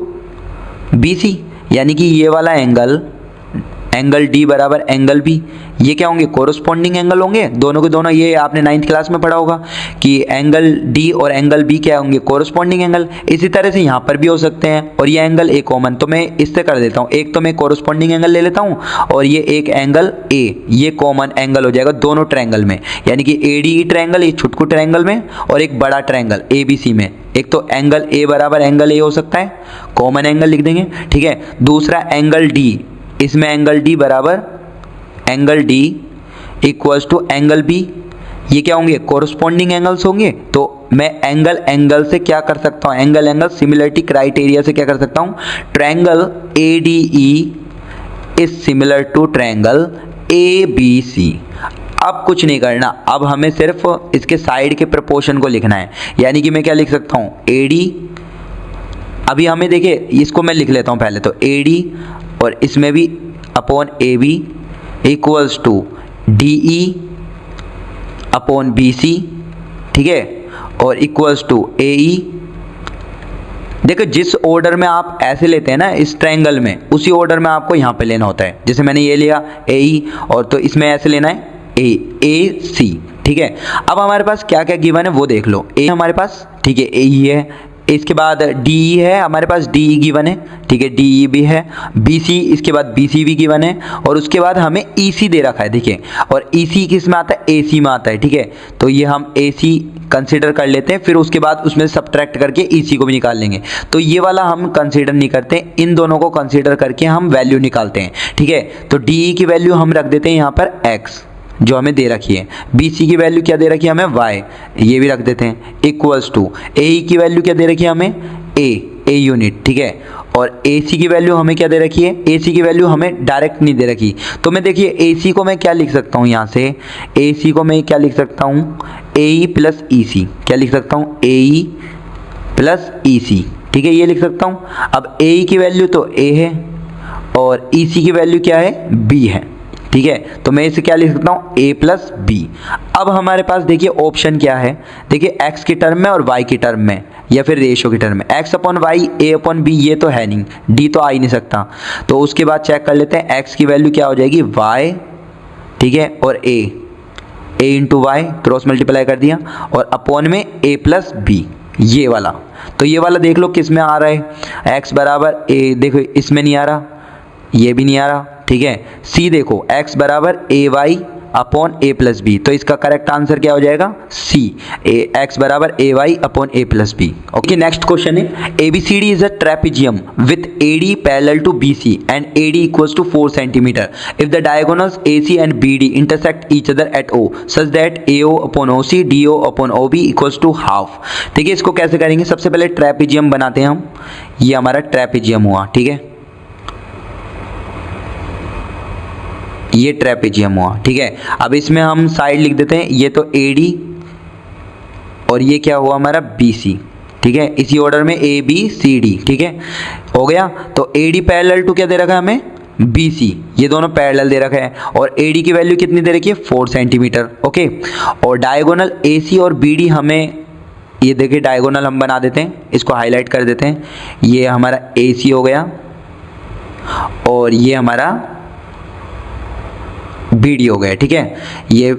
S1: BC, यानी कि ये वाला एंगल D बराबर एंगल B, ये क्या होंगे, कोरोस्पोंडिंग एंगल होंगे दोनों के दोनों। ये आपने 9th क्लास में पढ़ा होगा कि एंगल D और एंगल B क्या होंगे, कोरोस्पोंडिंग एंगल। इसी तरह से यहाँ पर भी हो सकते हैं, और ये एंगल A कॉमन, तो मैं इससे कर देता हूँ, एक तो मैं कोरोस्पोंडिंग एंगल ले लेता हूँ और ये एक एंगल A, ये कॉमन एंगल हो जाएगा दोनों ट्रायंगल में, यानी कि ADE ट्रायंगल, ये छुटकू ट्रायंगल में, और एक बड़ा ट्रायंगल ABC में। एक तो एंगल A बराबर एंगल A हो सकता है, कॉमन एंगल लिख देंगे, ठीक है। दूसरा एंगल D, इसमें एंगल D बराबर angle D equals to angle B, ये क्या होंगे, कोरोस्पोंडिंग एंगल्स होंगे। तो मैं एंगल से क्या कर सकता हूँ, एंगल सिमिलरिटी क्राइटेरिया से क्या कर सकता हूँ, triangle ADE is similar to triangle ABC। अब कुछ नहीं करना, अब हमें सिर्फ इसके साइड के प्रोपोर्शन को लिखना है, यानी कि मैं क्या लिख सकता हूँ, AD, अभी हमें देखिए इसको मैं लिख लेता हूँ पहले, तो AD और इसमें भी upon AB equals to DE upon BC, ठीक है, और इक्वल्स टू AE। देखो जिस ऑर्डर में आप ऐसे लेते हैं ना इस ट्रायंगल में, उसी ऑर्डर में आपको यहाँ पे लेना होता है। जैसे मैंने ये लिया AE, और तो इसमें ऐसे लेना है AC, ठीक है। अब हमारे पास क्या क्या गिवन है वो देख लो। A हमारे पास, ठीक है, AE है, इसके बाद DE है हमारे पास, DE गिवन है, ठीक है, DE भी है, BC, इसके बाद BC भी गिवन है, और उसके बाद हमें EC दे रखा है, देखिए, और EC किस में आता है, AC में आता है, ठीक है। तो ये हम AC कंसीडर कर लेते हैं, फिर उसके बाद उसमें सब्ट्रैक्ट करके EC को भी निकाल लेंगे। तो ये वाला हम कंसीडर नहीं करते, इन दोनों को कंसीडर करके हम वैल्यू निकालते हैं, ठीक है। तो DE की वैल्यू हम रख देते हैं यहाँ पर X, जो हमें दे रखी है। BC की वैल्यू क्या दे रखी है हमें, Y, ये भी रख देते हैं, इक्वल्स टू AE की वैल्यू क्या दे रखी है हमें, A यूनिट, ठीक है। और AC की वैल्यू हमें क्या दे रखी है, AC की वैल्यू हमें डायरेक्ट नहीं दे रखी। तो मैं देखिए AC को मैं क्या लिख सकता हूँ, यहाँ से AC को मैं क्या लिख सकता हूँ, AE प्लस EC, क्या लिख सकता हूँ, AE प्लस EC, ठीक है, ये लिख सकता हूँ। अब AE की वैल्यू तो A है और EC की वैल्यू क्या है, B है, ठीक है। तो मैं इसे क्या लिख सकता हूँ, A प्लस B। अब हमारे पास देखिए ऑप्शन क्या है, देखिए x की टर्म में और y की टर्म में, या फिर रेशियो की टर्म में, x upon y, a upon b, ये तो है नहीं, d तो आ ही नहीं सकता। तो उसके बाद चेक कर लेते हैं, x की वैल्यू क्या हो जाएगी, y, ठीक है, और a into y, cross multiply कर दिया, और अपॉन में a प्लस बी, ये वाला। तो ये वाला देख लो किस में आ रहा है, x बराबर a, देखो इसमें नहीं आ रहा, ये भी नहीं आ रहा, ठीक है। C देखो x बराबर AY upon A plus b, तो इसका करेक्ट आंसर क्या हो जाएगा, C, x बराबर AY upon A plus b. Okay, next question है, ABCD is a trapezium with AD parallel to BC and AD equals to 4 centimetre if the diagonals AC and BD intersect each other at O such that AO upon OC DO upon OB equals to half. ठीक है, इसको कैसे करेंगे, सबसे पहले ट्रेपेजियम बनाते हैं हम, ये हमारा ट्रेपेजियम हुआ, ठीक है, ये ट्रेपेजियम हुआ, ठीक है। अब इसमें हम साइड लिख देते हैं, ये तो AD और ये क्या हुआ हमारा BC, ठीक है, इसी ऑर्डर में ABCD, ठीक है, हो गया। तो AD पैरेलल टू क्या दे रखा है हमें, BC, ये दोनों पैरेलल दे रखा है, और AD की वैल्यू कितनी दे रखी है, 4 सेंटीमीटर, ओके। और डायगोनल AC और BD हमें, ये देखिए डायगोनल हम बना देते हैं, इसको हाईलाइट कर देते हैं, ये हमारा AC हो गया और ये हमारा BD हो गया, ठीक है, ये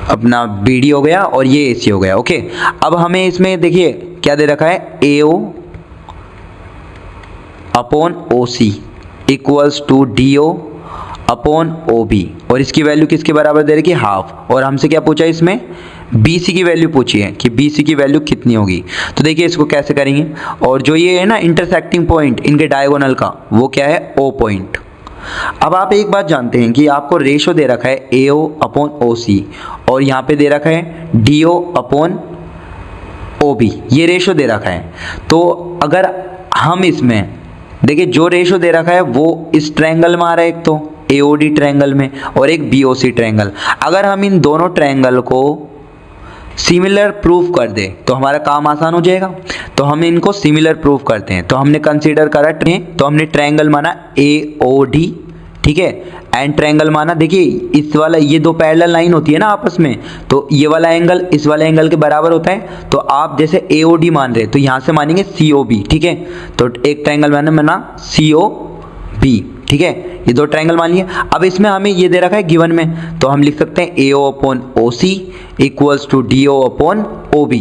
S1: अपना BD हो गया और ये AC हो गया, ओके। अब हमें इसमें देखिए क्या दे रखा है, AO upon OC equals to DO upon O B, और इसकी वैल्यू किसके बराबर दे रखी है, हाफ। और हमसे क्या पूछा है इसमें, बी सी की वैल्यू पूछी है कि बी सी की वैल्यू कितनी होगी। तो देखिए इसको कैसे करेंगे, और जो ये है ना इंटरसेक्टिंग पॉइंट इनके डायगोनल का, वो क्या है, ओ पॉइंट। अब आप एक बात जानते हैं कि आपको रेशो दे रखा है ए ओ अपॉन ओ सी, और यहाँ पे दे रखा है D O upon O B, ये रेशो दे रखा है। तो अगर हम इसमें देखिए जो रेशो दे रखा है वो इस ट्रायंगल में आ रहा है, एक तो एओडी ट्रायंगल में और एक बीओसी ट्रायंगल। अगर हम इन दोनों ट्रायंगल को सिमिलर प्रूफ कर दे तो हमारा काम आसान हो जाएगा। तो हम इनको सिमिलर प्रूफ करते हैं। तो हमने कंसीडर करा तो हमने ट्रायंगल माना ए ओ डी, ठीक है, एंड ट्रायंगल माना, देखिए इस वाला, ये दो पैरेलल लाइन होती है ना आपस में, तो ये वाला एंगल इस वाले एंगल के बराबर होता है। तो आप जैसे ए ओ डी मान रहे हैं तो यहाँ से मानेंगे सी ओ बी, ठीक है। तो एक ट्रायंगल मैंने माना सी ओ बी, ठीक है, ये दो ट्रायंगल मान लिए। अब इसमें हमें ये दे रखा है गिवन में, तो हम लिख सकते हैं A O upon O C equals to D O upon O B,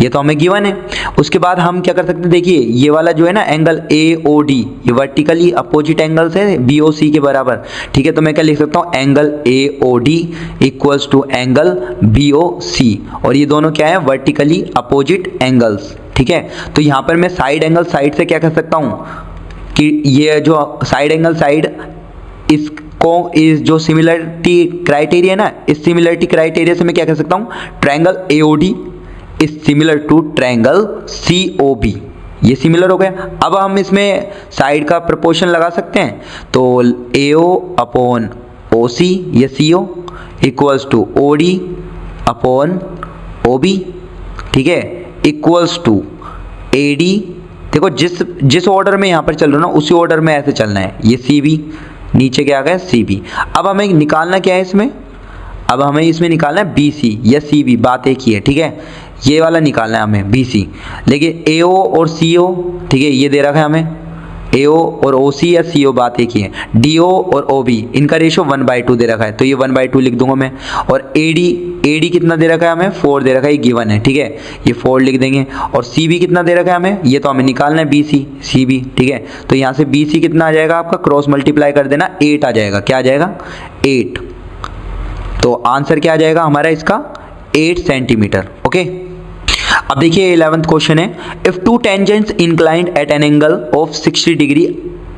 S1: ये तो हमें गिवन है। उसके बाद हम क्या कर सकते हैं, देखिए ये वाला जो है ना एंगल ए ओ डी, ये वर्टिकली अपोजिट एंगल है बी ओ सी के बराबर, ठीक है। तो मैं क्या लिख सकता हूँ, angle A O D equals to angle B O C, और ये दोनों क्या है, वर्टिकली अपोजिट एंगल्स, ठीक है। तो यहाँ पर मैं साइड एंगल साइड से क्या कर सकता हूँ कि ये जो साइड एंगल साइड, इसको इस जो सिमिलरिटी क्राइटेरिया ना, इस सिमिलरिटी क्राइटेरिया से मैं क्या कर सकता हूँ, triangle AOD is similar to triangle COB, ये सिमिलर हो गया। अब हम इसमें साइड का प्रपोर्शन लगा सकते हैं, तो एओ अपॉन ओ सी या C O equals to O D upon O B, ठीक है, इक्वल्स टू ए डी। देखो जिस ऑर्डर में यहाँ पर चल रहा है ना, उसी ऑर्डर में ऐसे चलना है। ये सी बी नीचे क्या आ गया, सी बी। अब हमें निकालना क्या है इसमें, अब हमें इसमें निकालना है बी सी या सी बी, बात एक ही है, ठीक है। ये वाला निकालना है हमें बी सी, लेकिन ए ओ और सी ओ, ठीक है, ये दे रखा है हमें ए ओ और ओ सी या सी ओ, बात एक ही है। डी ओ और ओ बी इनका रेशो 1/2 दे रखा है, तो ये 1/2 लिख दूंगा मैं। और ए डी कितना दे रखा है हमें, 4 दे रखा है, ये गिवन है, ठीक है, ये 4 लिख देंगे। और सी बी कितना दे रखा है हमें, ये तो हमें निकालना है बी सी, सी बी, ठीक है। तो यहाँ से बी सी कितना आ जाएगा आपका, क्रॉस मल्टीप्लाई कर देना, 8 आ जाएगा। क्या आ जाएगा, 8। तो आंसर क्या आ जाएगा हमारा इसका, 8 सेंटीमीटर, ओके। अब देखिए 11th क्वेश्चन है, if two tangents inclined at an angle of 60 degree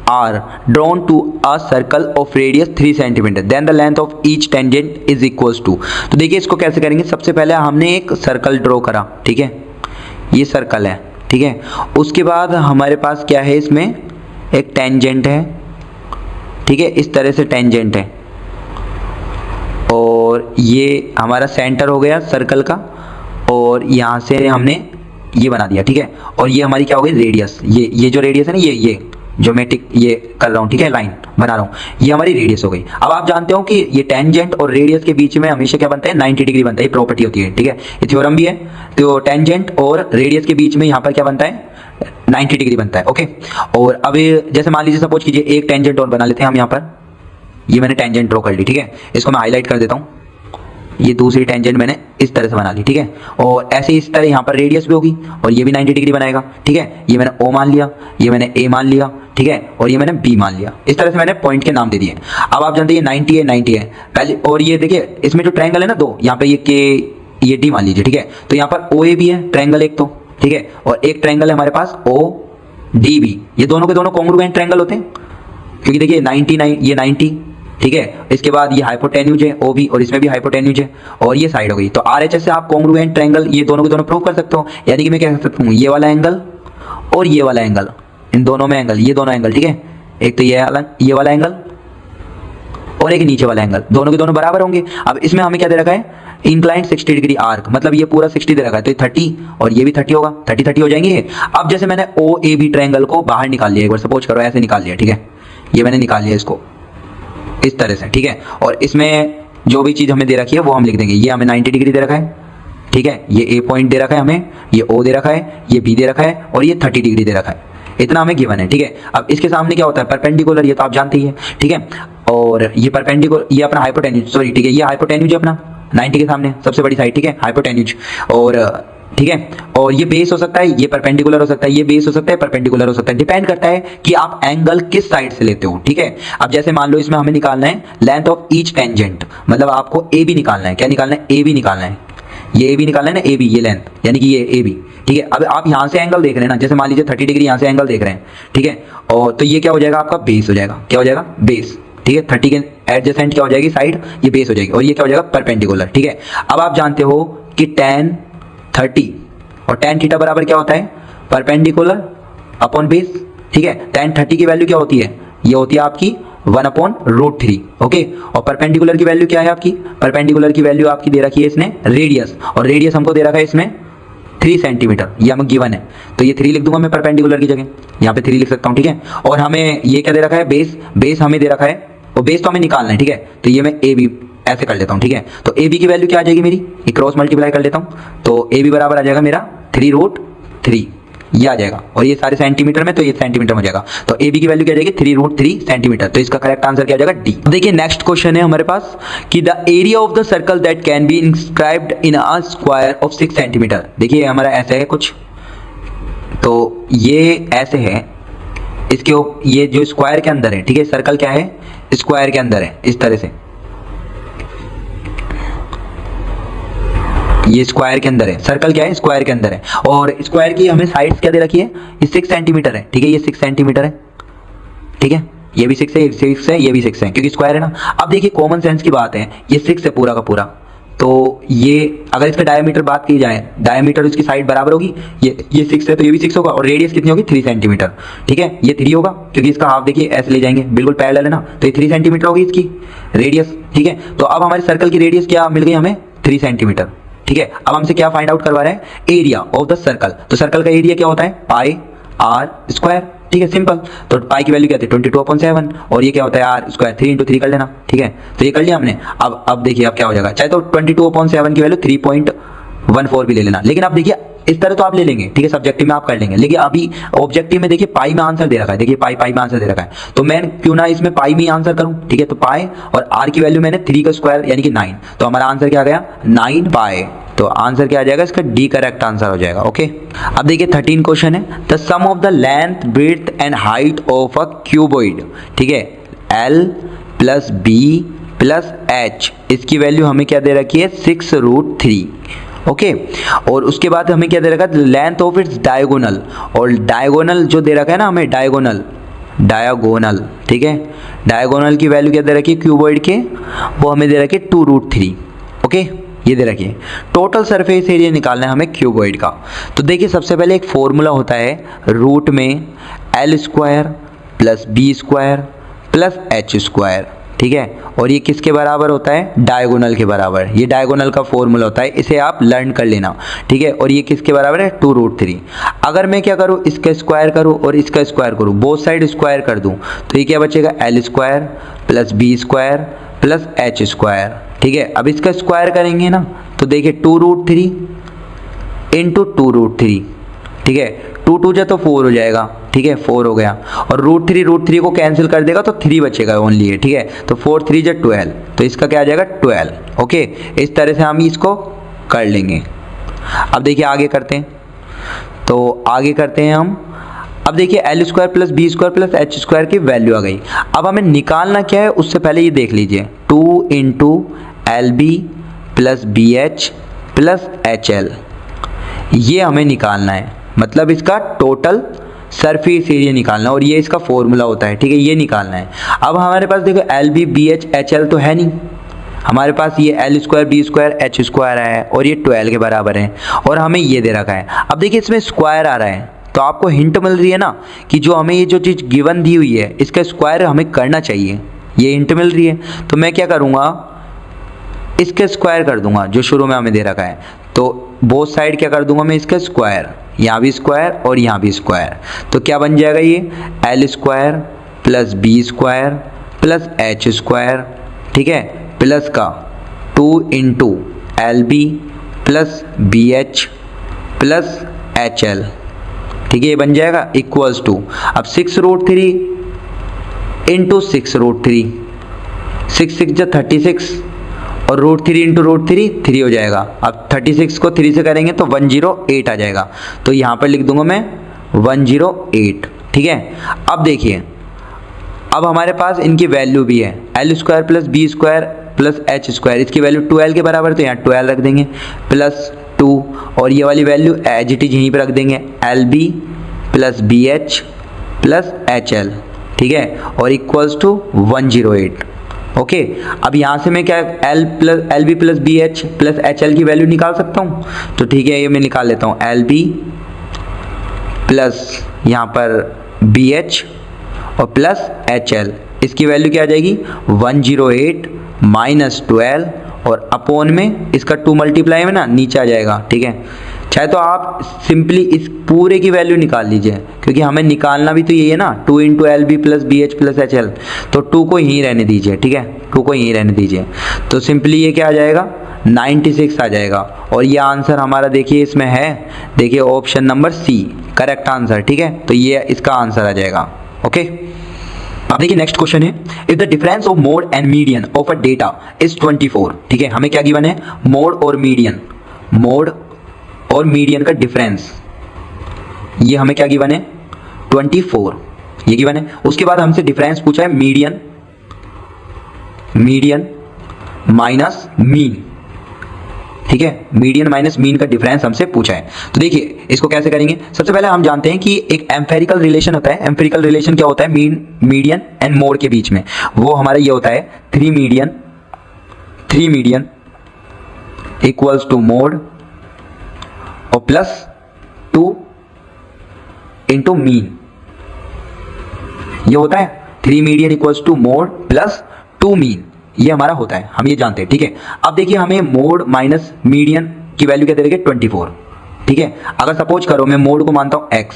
S1: are drawn to a circle of radius 3 centimetre, then the length of each tangent is equals to. तो देखिए इसको कैसे करेंगे, सबसे पहले हमने एक सर्कल ड्रॉ करा, ठीक है, ये सर्कल है, ठीक है। उसके बाद हमारे पास क्या है, इसमें एक टेंजेंट है, ठीक है, इस तरह से टेंजेंट है, और ये हमारा सेंटर हो गया सर्कल का, और यहाँ से हमने ये बना दिया, ठीक है। और ये हमारी क्या हो गई, रेडियस, ये जो रेडियस है ना, ये ज्योमेट्रिक ये कर रहा हूँ, ठीक है, लाइन बना रहा हूँ, ये हमारी रेडियस हो गई। अब आप जानते हो कि ये टेंजेंट और रेडियस के बीच में हमेशा क्या बनता है, 90 डिग्री बनता है, ये प्रॉपर्टी होती है, ठीक है, ये थ्योरम भी है। तो टेंजेंट और रेडियस के बीच में यहाँ पर क्या बनता है, 90 डिग्री बनता है, ओके। और अब जैसे मान लीजिए सपोज कीजिए एक टेंजेंट और बना लेते हैं हम यहाँ पर, ये मैंने टेंजेंट ड्रॉ कर ली, ठीक है, इसको मैं हाईलाइट कर देता हूँ। ये दूसरी टेंजेंट मैंने इस तरह से बना ली, ठीक है। और ऐसे इस तरह यहाँ पर रेडियस भी होगी, और ये भी 90 डिग्री बनाएगा, ठीक है। ये मैंने O मान लिया, ये मैंने A मान लिया, ठीक है, और ये मैंने B मान लिया। इस तरह से मैंने पॉइंट के नाम दे दिए। अब आप जानते हैं 90 है पहले, और ये देखिए इसमें जो ट्रायंगल है ना दो, यहाँ पे ये K ये D मान लीजिए, ठीक है। तो यहाँ पर OA भी है ट्रायंगल एक, तो ठीक है, और एक ट्रायंगल है हमारे पास ODB, ये दोनों के दोनों कॉन्ग्रुएंट ट्रायंगल होते हैं, क्योंकि देखिए 99 ये 90, ठीक है। इसके बाद ये हाइपोटेन्यूज है OB, और इसमें भी हाइपोटेन्यूज है, और ये साइड हो गई। तो RHS से आप कॉन्ग्रुएंट ट्रायंगल ये दोनों के दोनों प्रूव कर सकते हो। यानी कि मैं क्या कर सकता हूँ, ये वाला एंगल और ये वाला एंगल, इन दोनों में एंगल, ये दोनों एंगल, ठीक है, एक तो ये वाला एंगल और एक नीचे वाला एंगल, दोनों के दोनों बराबर होंगे। अब इसमें हमें क्या दे रखा है, इंक्लाइंड 60 डिग्री आर्क, मतलब ये पूरा 60 दे रखा है, तो 30 और ये भी 30 होगा, 30 हो जाएंगे। अब जैसे मैंने OAB ट्रायंगल को बाहर निकाल लिया, एक बार सपोज करो ऐसे निकाल लिया, ठीक है, ये मैंने निकाल लिया इसको इस तरह से, ठीक है। और इसमें जो भी चीज़ हमें दे रखी है वो हम लिख देंगे। ये हमें 90 डिग्री दे रखा है, ठीक है, ये A पॉइंट दे रखा है हमें, ये O दे रखा है, ये B दे रखा है, और ये 30 डिग्री दे रखा है, इतना हमें गिवन है, ठीक है। अब इसके सामने क्या होता है, परपेंडिकुलर, ये तो आप जानते ही है, ठीक है। और ये परपेंडिकुलर, ये अपना हाइपोटेन्यूज, सॉरी, ठीक है, ये हाइपोटेन्यूज है अपना 90 के सामने सबसे बड़ी साइड, ठीक है, हाइपोटेन्यूज। और ठीक है। और ये बेस हो सकता है, ये परपेंडिकुलर हो सकता है, ये बेस हो सकता है, परपेंडिकुलर हो सकता है, डिपेंड करता है कि आप एंगल किस साइड से लेते हो। ठीक है, अब जैसे मान लो इसमें हमें निकालना है लेंथ ऑफ ईच टेंजेंट, मतलब आपको ए बी निकालना है। क्या निकालना है? ए बी निकालना है। ये ए बी निकालना है ना, ए बी, ये लेंथ यानी कि ये ए बी। ठीक है, अब आप यहां से एंगल देख रहे हैं ना, जैसे मान लीजिए 30 डिग्री यहां से एंगल देख रहे हैं। ठीक है, और तो ये क्या हो जाएगा? आपका बेस हो जाएगा। क्या हो जाएगा? बेस। ठीक है, 30 के एडजेसेंट क्या हो जाएगी? साइड, ये बेस हो जाएगी। और ये क्या हो जाएगा? परपेंडिकुलर। ठीक है, अब आप जानते हो कि tan 30 और tan थीटा बराबर क्या होता है? Perpendicular upon base. ठीक है, tan 30 की वैल्यू क्या होती है? ये होती है आपकी 1/√3। ओके, और परपेंडिकुलर की वैल्यू क्या है आपकी? परपेंडिकुलर की वैल्यू आपकी दे रखी है इसने रेडियस, और रेडियस हमको दे रखा है इसमें 3 सेंटीमीटर, ये हमें गिवन है। तो ये 3 लिख दूंगा मैं परपेंडिकुलर की जगह, यहाँ पे 3 लिख सकता हूँ। ठीक है, और हमें ये क्या दे रखा है? बेस। बेस हमें दे रखा है, और बेस तो हमें निकालना है। ठीक है, तो ये मैं ए बी ऐसे कर लेता हूँ। ठीक है, तो ए बी की वैल्यू क्या आ जाएगी मेरी? ये क्रॉस मल्टीप्लाई कर लेता हूँ, तो ए बी बराबर आ जाएगा मेरा 3√3, ये आ जाएगा। और ये सारे सेंटीमीटर में, तो ये सेंटीमीटर में हो जाएगा। तो ए बी की वैल्यू क्या आ जाएगी? 3√3 सेंटीमीटर। तो इसका करेक्ट आंसर क्या आ जाएगा? डी। देखिए नेक्स्ट क्वेश्चन है हमारे पास कि the area of the circle that can be inscribed in a square of 6 centimetre. देखिए हमारा ऐसे है कुछ, तो ये ऐसे है, इसके ये जो स्क्वायर के अंदर है। ठीक है, सर्कल क्या है? स्क्वायर के अंदर है, इस तरह से ये स्क्वायर के अंदर है। सर्कल क्या है? स्क्वायर के अंदर है। और स्क्वायर की हमें साइड्स क्या दे रखी है? ये 6 सेंटीमीटर है। ठीक है, ये 6 सेंटीमीटर है। ठीक है, ये भी 6 है, ये 6 है, ये भी 6 है, क्योंकि स्क्वायर है ना। अब देखिए कॉमन सेंस की बात है, ये 6 है पूरा का पूरा, तो ये अगर इसका डायमीटर बात की जाए, डायमीटर इसकी साइड बराबर होगी, ये 6 है तो ये भी 6 होगा, और रेडियस कितनी होगी? 3 सेंटीमीटर। ठीक है, ये 3 होगा क्योंकि इसका हाफ देखिए ऐसे ले जाएंगे, बिल्कुल पैरेलल है ना, तो ये 3 सेंटीमीटर होगी इसकी रेडियस। ठीक है, तो अब हमारे सर्कल की रेडियस क्या मिल गई हमें? 3 सेंटीमीटर। ठीक है, अब हमसे क्या फाइंड आउट करवा रहे हैं? Area of the circle. तो सर्कल का एरिया क्या होता है? पाई आर स्क्वायर। ठीक है, सिंपल। तो पाई की वैल्यू क्या थी? 22/7, और ये क्या होता है? आर स्क्वायर, 3 × 3 कर लेना। ठीक है, तो ये कर लिया हमने। अब देखिए अब क्या हो जाएगा, चाहे तो 22/7 की वैल्यू 3.14 भी ले लेना, लेकिन अब देखिए इस तरह तो आप ले लेंगे। ठीक है, सब्जेक्टिव में आप कर लेंगे, लेकिन अभी ऑब्जेक्टिव में देखिए पाई में आंसर दे रखा है। देखिए पाई में आंसर दे रखा है, तो मैं क्यों ना इसमें पाई में आंसर करूं। ठीक है, तो पाई और आर की वैल्यू मैंने 3 का स्क्वायर यानी कि 9, तो हमारा आंसर क्या आ गया? 9 पाई। तो आंसर क्या आ जाएगा? इसका डी करेक्ट आंसर हो जाएगा। ओके, अब देखिए 13 क्वेश्चन है, the sum of the length breadth and height of a cuboid. ठीक है, L + B + H, इसकी वैल्यू हमें क्या दे रखी है? 6√3। ओके, और उसके बाद हमें क्या दे रखा है? लेंथ ऑफ इट्स डायगोनल, और डायगोनल जो दे रखा है ना हमें, डायगोनल। ठीक है, डायगोनल की वैल्यू क्या दे रखी है क्यूबॉइड के? वो हमें दे रखी है 2√3। ओके, ये दे रखिए। टोटल सरफेस एरिया निकालना है हमें क्यूबॉइड का। तो देखिए सबसे पहले एक फॉर्मूला होता है, रूट में L² + B² + H²। ठीक है, और ये किसके बराबर होता है? डायगोनल के बराबर। ये डायगोनल का फॉर्मूला होता है, इसे आप लर्न कर लेना। ठीक है, और ये किसके बराबर है? 2√3। अगर मैं क्या करूँ? इसका स्क्वायर करूँ और इसका स्क्वायर करूँ, बोथ साइड स्क्वायर कर दूँ, तो ये क्या बचेगा? L² + B² + H²। ठीक है, अब इसका स्क्वायर करेंगे ना, तो देखिए 2√3 × 2√3। ठीक है, 2 2 जा तो 4 हो जाएगा। ठीक है, 4 हो गया, और √3 को कैंसिल कर देगा तो 3 बचेगा ओनली है। ठीक है, तो 4 3 जा 12, तो इसका क्या आ जाएगा? 12। ओके, इस तरह से हम इसको कर लेंगे। अब देखिए आगे करते हैं, तो आगे करते हैं हम। अब देखिए L² + B² + H² की वैल्यू आ गई। अब हमें निकालना क्या है? उससे पहले ये देख लीजिए, 2 × LB + BH + HL, ये हमें निकालना है, मतलब इसका टोटल सरफेस एरिया निकालना है, और ये इसका फॉर्मूला होता है। ठीक है, ये निकालना है। अब हमारे पास देखो LB BH HL तो है नहीं, हमारे पास ये L² B² H² है, और ये 12 के बराबर है, और हमें ये दे रखा है। अब देखिए इसमें स्क्वायर आ रहा है, तो आपको हिंट मिल रही है ना कि जो हमें ये जो चीज़ गिवन दी हुई है इसका स्क्वायर हमें करना चाहिए, ये हिंट मिल रही है। तो मैं क्या करूँगा? इसके स्क्वायर कर दूंगा जो शुरू में हमें दे रखा है, तो बोथ साइड क्या कर दूंगा मैं? इसका स्क्वायर, यहाँ भी स्क्वायर और यहाँ भी स्क्वायर, तो क्या बन जाएगा? ये L² + B² + H²। ठीक है, प्लस का 2 × LB + BH + HL। ठीक है, ये बन जाएगा इक्वल्स टू, अब 6√3 × 6√3, 6 6 जा 36, और √3 इंटू √3 3 हो जाएगा। अब 36 को 3 से करेंगे तो 108 आ जाएगा। तो यहाँ पर लिख दूंगा मैं 108, ठीक है। अब देखिए, अब हमारे पास इनकी वैल्यू भी है, L² plus B² plus H², इसकी वैल्यू 2L के बराबर, तो यहाँ 2L रख देंगे प्लस 2, और ये वाली वैल्यू एज इट इज यहीं पर रख देंगे, LB plus BH plus HL, ठीक है, और इक्वल्स टू 108। ओके, अब यहाँ से मैं क्या LB plus BH plus HL की वैल्यू निकाल सकता हूँ, तो ठीक है, ये मैं निकाल लेता हूँ। LB प्लस यहाँ पर BH और प्लस HL, इसकी वैल्यू क्या आ जाएगी 108 माइनस 12, और अपॉन में इसका 2 मल्टीप्लाई में ना नीचे आ जाएगा, ठीक है। चाहे तो आप सिंपली इस पूरे की वैल्यू निकाल लीजिए, क्योंकि हमें निकालना भी तो यही है ना, 2 into LB plus BH plus HL, तो 2 को यहीं रहने दीजिए, ठीक है, 2 को यहीं रहने दीजिए। तो सिंपली ये क्या आ जाएगा 96 आ जाएगा, और ये आंसर हमारा देखिए इसमें है, देखिए option number C correct answer, ठीक है। तो ये इसका आंसर आ जाएगा। ओके, अब देखिए नेक्स्ट क्वेश्चन है, if the difference of mode and median of a data is 24, ठीक है, हमें क्या गिवन है, मोड और मीडियन, मोड और मीडियन का डिफरेंस, ये हमें क्या गिवन है 24, ये गिवन है। उसके बाद हमसे डिफरेंस पूछा है मीडियन, मीडियन माइनस मीन, ठीक है, मीडियन माइनस मीन का डिफरेंस हमसे पूछा है। तो देखिए इसको कैसे करेंगे, सबसे पहले हम जानते हैं कि एक एम्पेरिकल रिलेशन होता है। एम्पेरिकल रिलेशन क्या होता है, मीन, मीडियन एंड मोड के बीच में, वो हमारा ये होता है 3 मीडियन इक्वल्स टू मोड और प्लस 2 इंटू मीन, ये होता है 3 median equals to mode plus 2 mean, ये हमारा होता है, हम ये जानते हैं, ठीक है। अब देखिए हमें मोड माइनस मीडियन की वैल्यू क्या दे रही है 24, ठीक है। अगर सपोज करो मैं मोड को मानता हूं x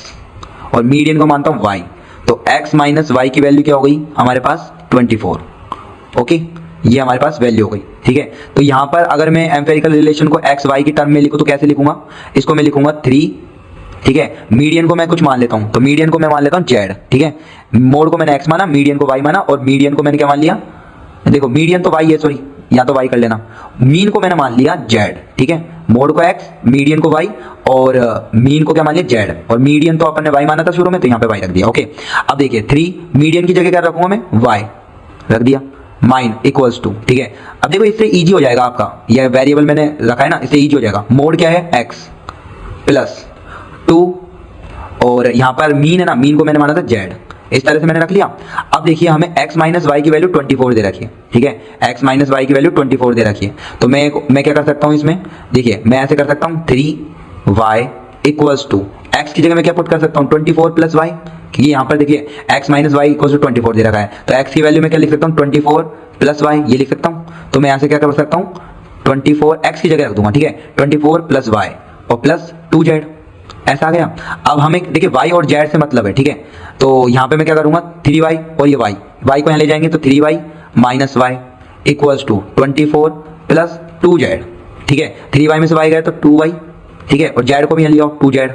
S1: और मीडियन को मानता हूं y, तो x माइनस y की वैल्यू क्या हो गई हमारे पास 24। ओके, ये हमारे पास वैल्यू हो गई, ठीक है। तो यहां पर अगर मैं एम्पेरिकल रिलेशन को x y की टर्म में लिखूं तो कैसे लिखूंगा, इसको मैं लिखूंगा 3, ठीक है। मीडियन को मैं कुछ मान लेता हूं, तो मीडियन को मैं मान लेता हूं z, ठीक है। मोड को मैंने x माना, मीडियन को y माना, और मीडियन को मैंने क्या मान लिया, देखो मीडियन तो y है, सॉरी या तो y कर लेना, मीन को मैंने मान लिया z, ठीक है। मोड को x, मीडियन को y, और मीन को क्या मान लिया z, और मीडियन तो अपन ने y माना था शुरू में, तो यहाँ पे y रख दिया। ओके, अब देखिए 3 मीडियन की जगह क्या रखूंगा मैं, y रख दिया, माइन इक्वल्स टू, ठीक है। अब देखो इससे इजी हो जाएगा आपका, यह वेरिएबल मैंने रखा है ना, इससे इजी हो जाएगा। मोड क्या है x प्लस 2, और यहाँ पर मीन है ना, मीन को मैंने माना था z, इस तरह से मैंने रख लिया। अब देखिए हमें x माइनस वाई की वैल्यू 24 दे रखी है, ठीक है, x माइनस वाई की वैल्यू 24 दे रखी है। तो मैं क्या कर सकता हूँ इसमें, देखिए मैं ऐसे कर सकता हूँ 3y इक्वल्स टू, x की जगह मैं क्या पुट कर सकता हूँ 24 प्लस y, क्योंकि यहाँ पर देखिए x minus y equals to 24 दे रखा है, तो x की वैल्यू में क्या लिख सकता हूँ 24 प्लस y, ये लिख सकता हूँ। तो मैं यहाँ से क्या कर सकता हूँ 24 x की जगह रख दूंगा, ठीक है, 24 प्लस y और प्लस 2z, ऐसा आ गया। अब हमें देखिए y और z से मतलब है, ठीक है, तो यहाँ पे मैं क्या करूंगा 3y और ये y को यहाँ ले जाएंगे, तो 3y minus y equals to 24 plus 2z, ठीक है। 3y में से y गए तो 2y, ठीक है, और z को भी यहाँ लिया 2z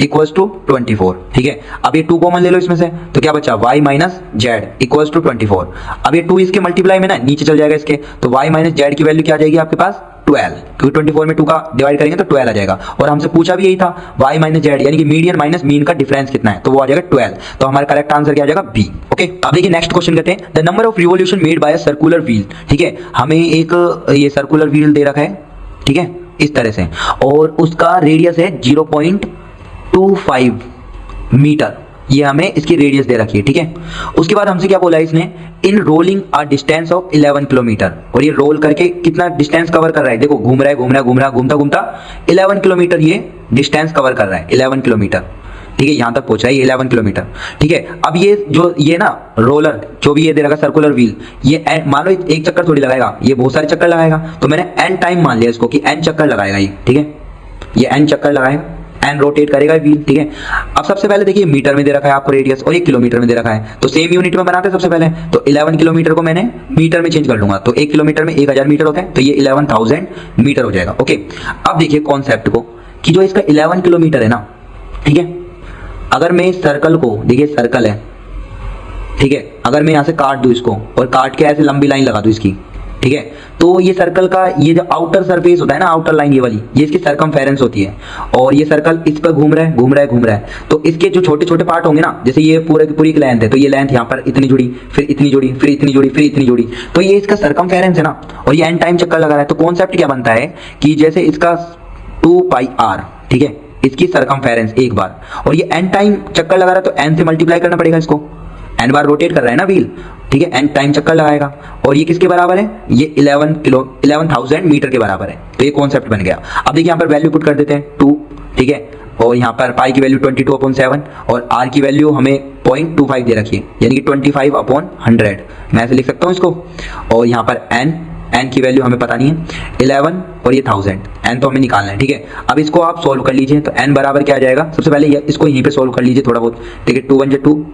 S1: इक्वल्स टू 24, ठीक है। अब ये 2 कॉमन ले लो इसमें से, तो क्या बचा y minus z equals to 24। अब ये 2 इसके मल्टीप्लाई में ना नीचे चल जाएगा इसके, तो y माइनस z की वैल्यू क्या आ जाएगी आपके पास 12, क्योंकि 24 में 2 का डिवाइड करेंगे तो 12 आ जाएगा। और हमसे पूछा भी यही था y माइनस z, यानी कि मीडियन माइनस मीन का डिफरेंस कितना है, तो वो आ जाएगा 12। तो हमारा करेक्ट आंसर क्या आ जाएगा B। ओके, अब देखिए नेक्स्ट क्वेश्चन कहते हैं the number of revolution made by a circular wheel, ठीक है। हमें एक ये सर्कुलर व्हील दे रखा है, ठीक है, इस तरह से, और उसका रेडियस है 0.25 मीटर, ये हमें इसकी रेडियस दे रखी है, ठीक है। उसके बाद हमसे क्या बोला है इसने, in rolling a distance of 11 kilometre, और ये रोल करके कितना डिस्टेंस कवर कर रहा है, देखो घूम रहा है घूमता घूमता 11 किलोमीटर ये डिस्टेंस कवर कर रहा है, 11 किलोमीटर, ठीक है, यहां तक पहुंचा है 11 किलोमीटर, ठीक है। अब ये ना रोलर जो भी ये दे रखा सर्कुलर व्हील, ये मान लो एक चक्कर थोड़ी लगाएगा, ये बहुत सारे चक्कर लगाएगा, तो मैंने n टाइम मान लिया इसको कि n चक्कर लगाएगा ये, ठीक है, ये n चक्कर लगाएगा, एंड रोटेट करेगा व्हील, ठीक है। अब सबसे पहले देखिए मीटर में दे रखा है आपको रेडियस, और ये किलोमीटर में दे रखा है, तो सेम यूनिट में बनाते हैं सबसे पहले। तो 11 किलोमीटर को मैंने मीटर में चेंज कर लूंगा, तो 1 किलोमीटर में 1000 मीटर होता है, तो ये 11,000 मीटर हो जाएगा। ओके, अब देखिए कॉन्सेप्ट को कि जो इसका 11 किलोमीटर है ना, ठीक है, अगर मैं इस सर्कल को, देखिए सर्कल है, ठीक है, अगर मैं यहाँ से काट दूं इसको और काट के ऐसे लंबी लाइन लगा दूं इसकी, ठीक है। तो ये सर्कल का ये जो आउटर सरफेस होता है ना, आउटर लाइन ये वाली, ये इसकी सरकमफेरेंस होती है, और ये सर्कल इस पर घूम रहा है घूम रहा है घूम रहा है। तो इसके जो छोटे छोटे पार्ट होंगे ना, जैसे ये पूरे की पूरी एक लेंथ है, तो ये लेंथ यहाँ पर इतनी जुड़ी, फिर इतनी जुड़ी, फिर इतनी जुड़ी, फिर इतनी जुड़ी, तो ये इसका सरकमफेरेंस है ना, और ये एन टाइम चक्कर लगा रहा है। तो कॉन्सेप्ट क्या बनता है कि जैसे इसका 2πr, ठीक है, इसकी सरकमफेरेंस एक बार, और ये एन टाइम चक्कर लगा रहा है, तो एन से मल्टीप्लाई करना पड़ेगा इसको, एन बार रोटेट कर रहा है ना व्हील, ठीक है, एन टाइम चक्कर लगाएगा। और ये किसके बराबर है, ये 11,000 मीटर के बराबर है। तो ये कॉन्सेप्ट बन गया। अब देखिए यहाँ पर वैल्यू पुट कर देते हैं 2, ठीक है, और यहाँ पर पाई की वैल्यू 22/7 और आर की वैल्यू हमें 0.25 दे रखी है, यानी कि 25/100, मैं ऐसे लिख सकता हूँ इसको। और यहाँ पर एन की वैल्यू हमें पता नहीं है, 11 और ये 1000, एन तो हमें निकालना है, ठीक है। अब इसको आप सोल्व कर लीजिए, तो एन बराबर क्या आ जाएगा, सबसे पहले इसको यहीं पे सोल्व कर लीजिए थोड़ा बहुत, ठीक है। 2 1 2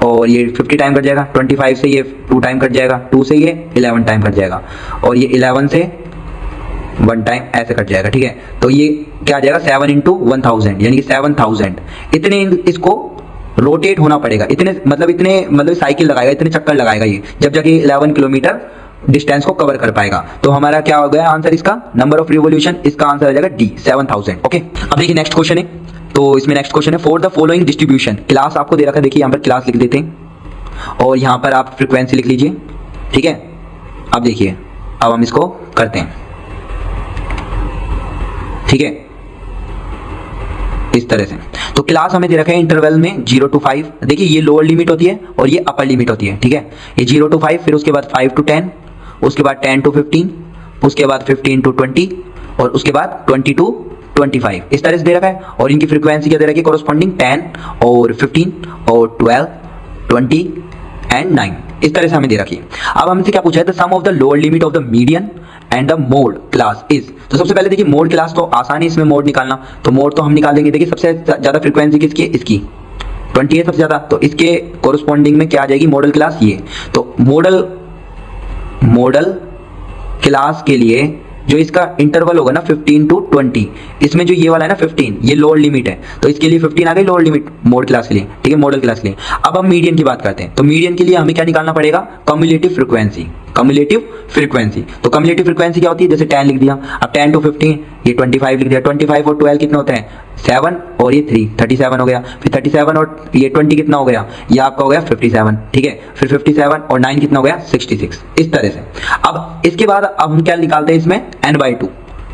S1: और ये 50 टाइम कट जाएगा, 25 से ये 2 टाइम कट जाएगा, 2 से ये 11 टाइम कट जाएगा, और ये 11 से 1 टाइम ऐसे कट जाएगा, ठीक है। तो ये क्या आ जाएगा, 7 × 1000, यानी कि 7000 इतने इसको रोटेट होना पड़ेगा, इतने साइकिल लगाएगा, इतने चक्कर लगाएगा ये, जब जाके 11 किलोमीटर डिस्टेंस को कवर कर पाएगा। तो हमारा क्या हो गया आंसर, इसका नंबर ऑफ रिवोल्यूशन, इसका आंसर आ जाएगा डी, 7000। ओके, अब देखिए नेक्स्ट क्वेश्चन है। तो इसमें नेक्स्ट क्वेश्चन है, for the following distribution, class आपको दे रखा है, देखिए यहाँ पर क्लास लिख देते हैं, और यहाँ पर आप फ्रीक्वेंसी लिख लीजिए, ठीक है। अब देखिए, अब हम इसको करते हैं, ठीक है, इस तरह से। तो क्लास हमें दे रखा है इंटरवल में 0 to 5, देखिए ये लोअर लिमिट होती है और ये अपर लिमिट होती है, ठीक है। ये 0 to 5, फिर उसके बाद 5 to 10, उसके बाद 10 to 15, उसके बाद 15 to 20, और उसके बाद 20 to 25, इस तरह से दे रखा है। और इनकी फ्रीक्वेंसी क्या दे रखी है, कोरस्पॉन्डिंग 10 और 15 और 12, 20 एंड 9, इस तरह से हमें दे रखी है। अब हमसे क्या पूछा है, the sum of the lower limit of the median and the mode class is. तो सबसे पहले देखिए मोड क्लास तो आसान है इसमें मोड निकालना, तो मोड तो हम निकाल देंगे। देखिए सबसे ज्यादा फ्रीक्वेंसी किसकी है, इसकी 20 है सबसे ज्यादा, तो इसके कोरस्पॉन्डिंग में क्या आ जाएगी, मॉडल क्लास ये। तो मॉडल क्लास के लिए जो इसका इंटरवल होगा ना 15 to 20, इसमें जो ये वाला है ना 15, ये लोअर लिमिट है, तो इसके लिए 15 आ गई लोअर लिमिट मोड क्लास के लिए, ठीक है, मॉडल क्लास के लिए। अब हम मीडियन की बात करते हैं, तो मीडियन के लिए हमें क्या निकालना पड़ेगा, कम्युलेटिव फ्रीक्वेंसी। तो कम्युलेटिव फ्रीक्वेंसी क्या होती है, जैसे 10 लिख दिया, अब 10 to 15 ये 25 लिख दिया, 25 और 12 कितना होता है, 7 और ये 3, 37 हो गया, फिर 37 और ये 20 कितना हो गया, ये आपका हो गया 57, ठीक है, फिर 57 और 9 कितना हो गया, 66, इस तरह से। अब इसके बाद अब हम क्या निकालते हैं इसमें, n/2,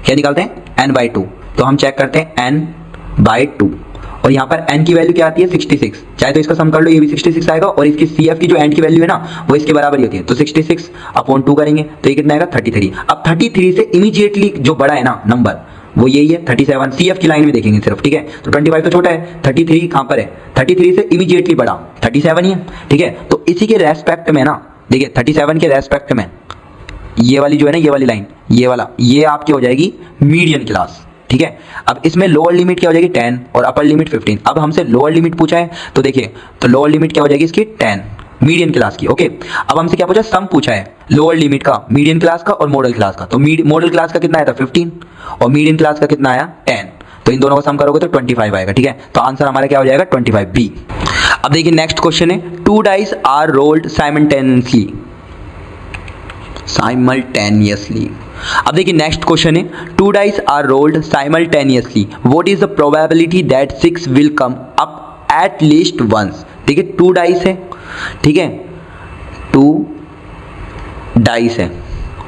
S1: क्या निकालते हैं, n/2। तो हम चेक करते हैं n/2, और यहाँ पर n की वैल्यू क्या आती है, 66, चाहे तो इसका सम कर लो, ये भी 66 आएगा, और इसकी CF की जो एंड की वैल्यू है ना, वो इसके बराबर ही होती है, तो 66/2 करेंगे, तो ये कितना आएगा, 33। अब 33 से इमीडिएटली जो बड़ा है ना नंबर, वो यही है 37, CF की लाइन में देखेंगे सिर्फ, ठीक है। तो 25 तो छोटा है, 33 कहाँ पर है, 33 से इमीडिएटली बड़ा 37 ही है, ठीक है। तो इसी के रेस्पेक्ट में ना, देखिए 37 के रेस्पेक्ट में ये वाली जो है ना, ये वाली लाइन, ये वाला, ये आपकी हो जाएगी मीडियन क्लास, ठीक है। अब इसमें लोअर लिमिट क्या हो जाएगी, 10 और अपर लिमिट 15। अब हमसे लोअर लिमिट पूछा है, तो देखिए, तो लोअर लिमिट क्या हो जाएगी इसकी, 10 मीडियन क्लास की, ओके। अब हमसे क्या पूछा, सम पूछा है लोअर लिमिट का, मीडियन क्लास का और मॉडल क्लास का। तो मॉडल क्लास का कितना आया था, 15, और मीडियन क्लास का कितना आया, 10। तो इन दोनों का सम करोगे तो 25 आएगा, ठीक है। तो आंसर हमारा क्या हो जाएगा, 25 बी। अब देखिए नेक्स्ट क्वेश्चन है, 2 डाइस आर रोल्ड साइमल्टेनियसली। अब देखिए नेक्स्ट क्वेश्चन है, 2 dice are rolled simultaneously, what is the probability that 6 will come up at least once. देखिए 2 डाइस है, ठीक है, 2 डाइस है,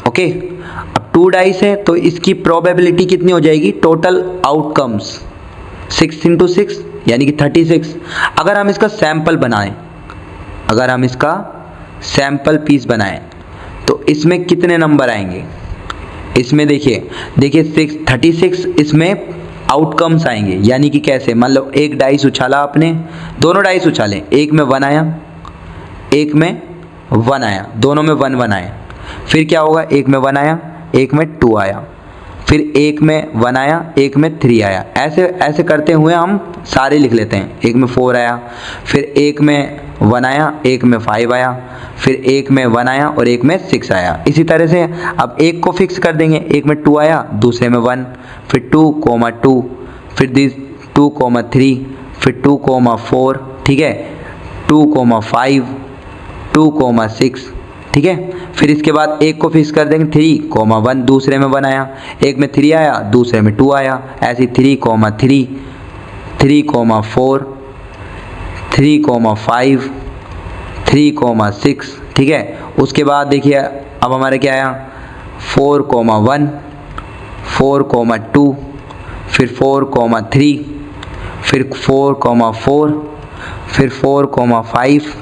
S1: ओके। अब 2 डाइस है तो इसकी प्रोबेबिलिटी कितनी हो जाएगी, टोटल आउटकम्स 6 × 6 यानी कि 36। अगर हम इसका सैंपल बनाएं, अगर हम इसका सैंपल पीस बनाएं, तो इसमें कितने नंबर आएंगे, इसमें देखिए 36 इसमें आउटकम्स आएंगे, यानी कि कैसे, मान लो एक डाइस उछाला आपने, दोनों डाइस उछाले, एक में 1 आया, एक में 1 आया, दोनों में 1 1 आया, फिर क्या होगा, एक में 1 आया, एक में 2 आया, फिर एक में 1 आया, एक में 3 आया, ऐसे ऐसे करते हुए हम सारे लिख लेते हैं। एक में 4 आया, फिर एक में 1 आया, एक में 5 आया, फिर एक में 1 आया और एक में 6 आया। इसी तरह से अब एक को फिक्स कर देंगे, एक में 2 आया, दूसरे में 1, फिर 2,2, फिर 2,3, फिर 2,4, ठीक है, 2,5, 2,6, ठीक है। फिर इसके बाद एक को फिक्स कर देंगे 3,1, दूसरे में 1 आया, एक में 3 आया, दूसरे में 2 आया, ऐसे 3,3, 3,4, 3,5, 3,6, ठीक है। उसके बाद देखिए अब हमारे क्या आया 4,1, 4,2, फिर 4,3, फिर 4,4, फिर 4,5,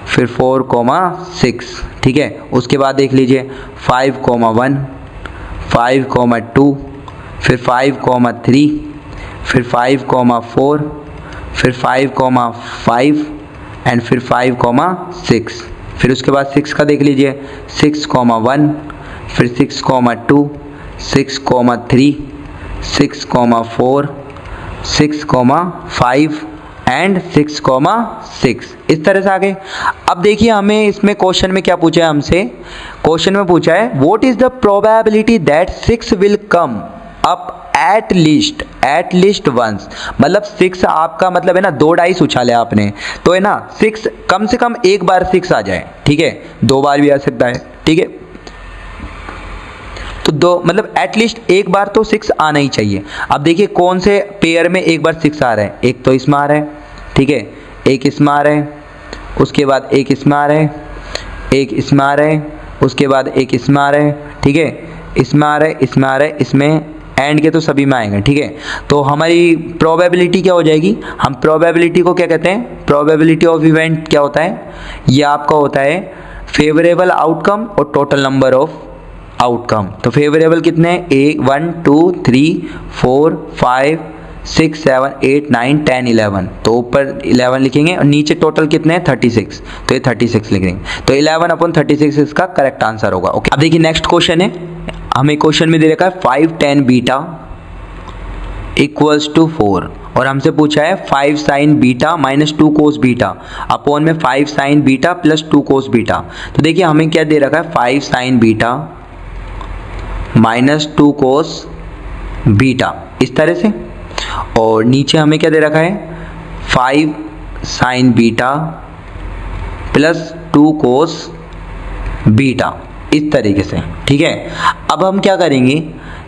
S1: फिर 4,6, ठीक है। उसके बाद देख लीजिए 5,1, 5,2, फिर 5,3, फिर 5,4, फिर 5,5 एंड फिर 5,6, फिर उसके बाद 6 का देख लीजिए 6,1, फिर 6,2, 6,3, 6,4, 6,5 एंड 6,6, इस तरह से आगे। अब देखिए हमें इसमें क्वेश्चन में क्या पूछा है हमसे, क्वेश्चन में पूछा है what is the probability that 6 will come up at least once, मतलब 6 आपका मतलब है ना 2 डाइस उछाले आपने, तो है ना 6 कम से कम एक बार 6 आ जाए, ठीक है, 2 बार भी आ सकता है, ठीक है। तो 2 मतलब एटलीस्ट एक बार तो 6 आना ही चाहिए। अब देखिए कौन से पेयर में एक बार 6 आ रहा है, एक तो इसमें आ रहा है, ठीक है, एक इसमें आ रहा है, उसके बाद एक इसमें आ रहा है, एक इसमें आ रहा है, उसके बाद एक इसमें आ रहा है, ठीक है, इसमें आ रहा है, इसमें आ रहा है, इसमें एंड के तो सभी में आएंगे, ठीक है। तो हमारी प्रोबेबिलिटी क्या हो जाएगी, हम प्रोबेबिलिटी को क्या कहते हैं, प्रोबेबिलिटी ऑफ इवेंट क्या होता है, ये आपका होता है फेवरेबल आउटकम और टोटल नंबर ऑफ आउटकम। तो फेवरेबल कितने हैं, 1 2 3 4 5 6 7 8 9 10 11, तो ऊपर 11 लिखेंगे और नीचे टोटल कितने हैं 36, तो ये 36 लिखेंगे, तो 11/36 इसका करेक्ट आंसर होगा। ओके, अब देखिए नेक्स्ट क्वेश्चन है, हमें क्वेश्चन में दे रखा है 5 tan बीटा इक्वल्स टू 4 और हमसे पूछा है 5 sin beta minus 2 cos beta upon में 5 sin beta plus 2 cos beta. तो देखिए हमें क्या दे रखा है 5 sin beta minus 2 cos beta इस तरह से, और नीचे हमें क्या दे रखा है 5 sin beta plus 2 cos beta इस तरीके से, ठीक है। अब हम क्या करेंगे,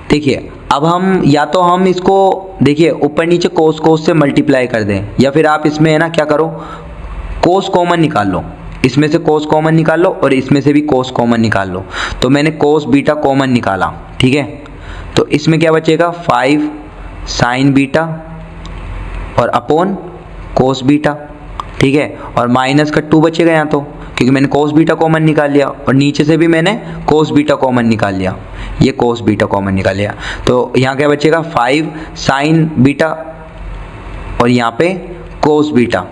S1: देखिए अब हम या तो हम इसको देखिए ऊपर नीचे कोस से मल्टीप्लाई कर दें, या फिर आप इसमें है ना क्या करो कोस कॉमन निकाल लो, इसमें से कोस कॉमन निकाल लो और इसमें से भी कोस कॉमन निकाल लो। तो मैंने कोस बीटा कॉमन निकाला, ठीक है, तो इसमें क्या बचेगा 5 sin बीटा और अपॉन कोस बीटा, ठीक है, और माइनस का 2 बचेगा यहाँ तो, क्योंकि मैंने कोस बीटा कॉमन निकाल लिया और नीचे से भी मैंने कोस बीटा कॉमन निकाल लिया, ये कोस बीटा कॉमन निकाल लिया, तो यहाँ क्या बचेगा 5 sin बीटा और यहाँ पे कोस बीटा,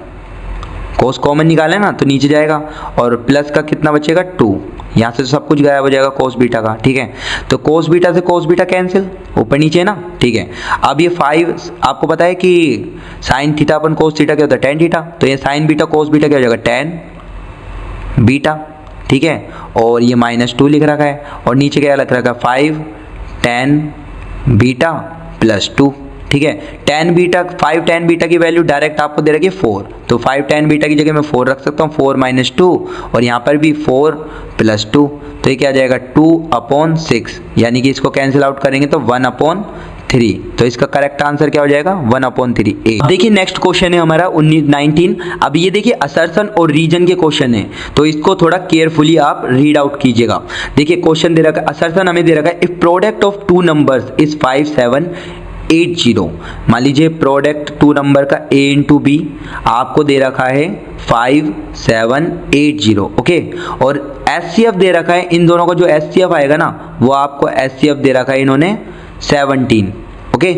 S1: कोस कॉमन निकाले ना तो नीचे जाएगा, और प्लस का कितना बचेगा 2, यहाँ से तो सब कुछ गायब हो जाएगा कोस बीटा का, ठीक है। तो कोस बीटा से कोस बीटा कैंसिल, ऊपर नीचे ना, ठीक है। अब ये 5 आपको पता है कि साइन थीटा अपन कोस थीटा क्या होता है tan थीटा, तो ये साइन बीटा कोस बीटा क्या हो जाएगा tan बीटा, ठीक है, और ये -2 लिख रखा है और नीचे क्या लिख रखा है 5 tan बीटा प्लस 2, ठीक है। tan बीटा 5 tan बीटा की वैल्यू डायरेक्ट आपको दे रखी है 4, तो 5 tan बीटा की जगह मैं 4 रख सकता हूँ, 4 - 2 और यहाँ पर भी 4 + 2, तो ये क्या आ जाएगा 2/6, यानी कि इसको कैंसिल आउट करेंगे तो 1/3, तो इसका करेक्ट आंसर क्या हो जाएगा 1/3 ए। देखिए नेक्स्ट क्वेश्चन है हमारा 19 अब ये देखिए असर्शन और रीजन के क्वेश्चन है, तो इसको थोड़ा केयरफुली आप रीड आउट कीजिएगा। देखिए क्वेश्चन दे रखा है, असर्शन हमें दे रखा है if product of 2 numbers is 5 7 8 0, मान लीजिए प्रोडक्ट 2 नंबर का a इंटू बी आपको दे रखा है 5 7 8 0, ओके, और SCF दे रखा है, इन दोनों का जो SCF आएगा ना वो आपको SCF दे रखा है इन्होंने 17, okay.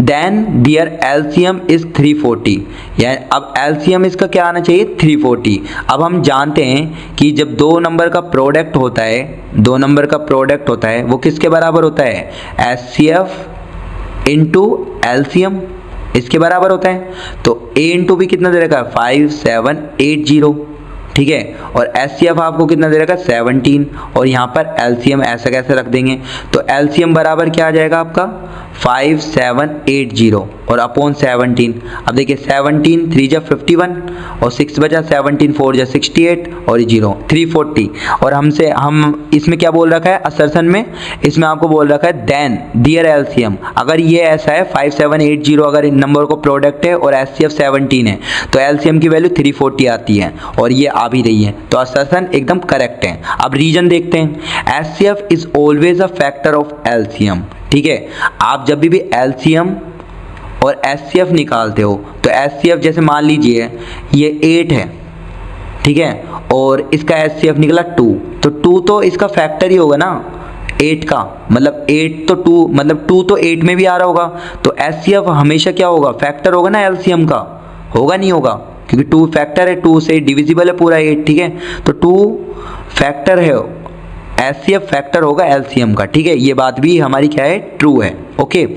S1: Then their LCM is 340, यानी अब LCM इसका क्या आना चाहिए 340। अब हम जानते हैं कि जब 2 नंबर का प्रोडक्ट होता है, 2 नंबर का प्रोडक्ट होता है वो किसके बराबर होता है SCF इंटू LCM, इसके बराबर होता है। तो a इंटू बी कितना दे रखा है 5 7 8 0, ठीक है, और SCF आपको कितना दे रखा है 17, और यहाँ पर LCM ऐसा कैसे रख देंगे, तो LCM बराबर क्या आ जाएगा आपका 5 7 8 0, और अपॉन 17। अब देखिए 17 3 जा 51 और 6 बजा 17 4 जा 68 और 0 340। और हम इसमें क्या बोल रखा है असर्शन में, इसमें आपको बोल रखा है देन डियर एलसीएम। अगर ये ऐसा है 5780 अगर इन नंबर को प्रोडक्ट है और एचसीएफ 17 है तो एलसीएम की वैल्यू 340 आती है और ये आ भी रही है, तो असर्शन एकदम करेक्ट है। अब रीजन देखते हैं। HCF is always a factor of LCM. ठीक है, आप जब भी एलसीएम और एचसीएफ निकालते हो तो एचसीएफ जैसे मान लीजिए ये 8 है, ठीक है, और इसका एचसीएफ निकला 2, तो 2 तो इसका फैक्टर ही होगा ना 8 का, मतलब 8 तो 2 मतलब 2 तो 8 में भी आ रहा होगा, तो एचसीएफ हमेशा क्या होगा फैक्टर होगा ना एलसीएम का, होगा नहीं होगा, क्योंकि 2 फैक्टर है, 2 से डिविजिबल है पूरा 8, ठीक है, तो 2 फैक्टर है, एचसीएफ फैक्टर होगा एलसीएम का। ठीक है, ये बात भी हमारी क्या है ट्रू है। ओके,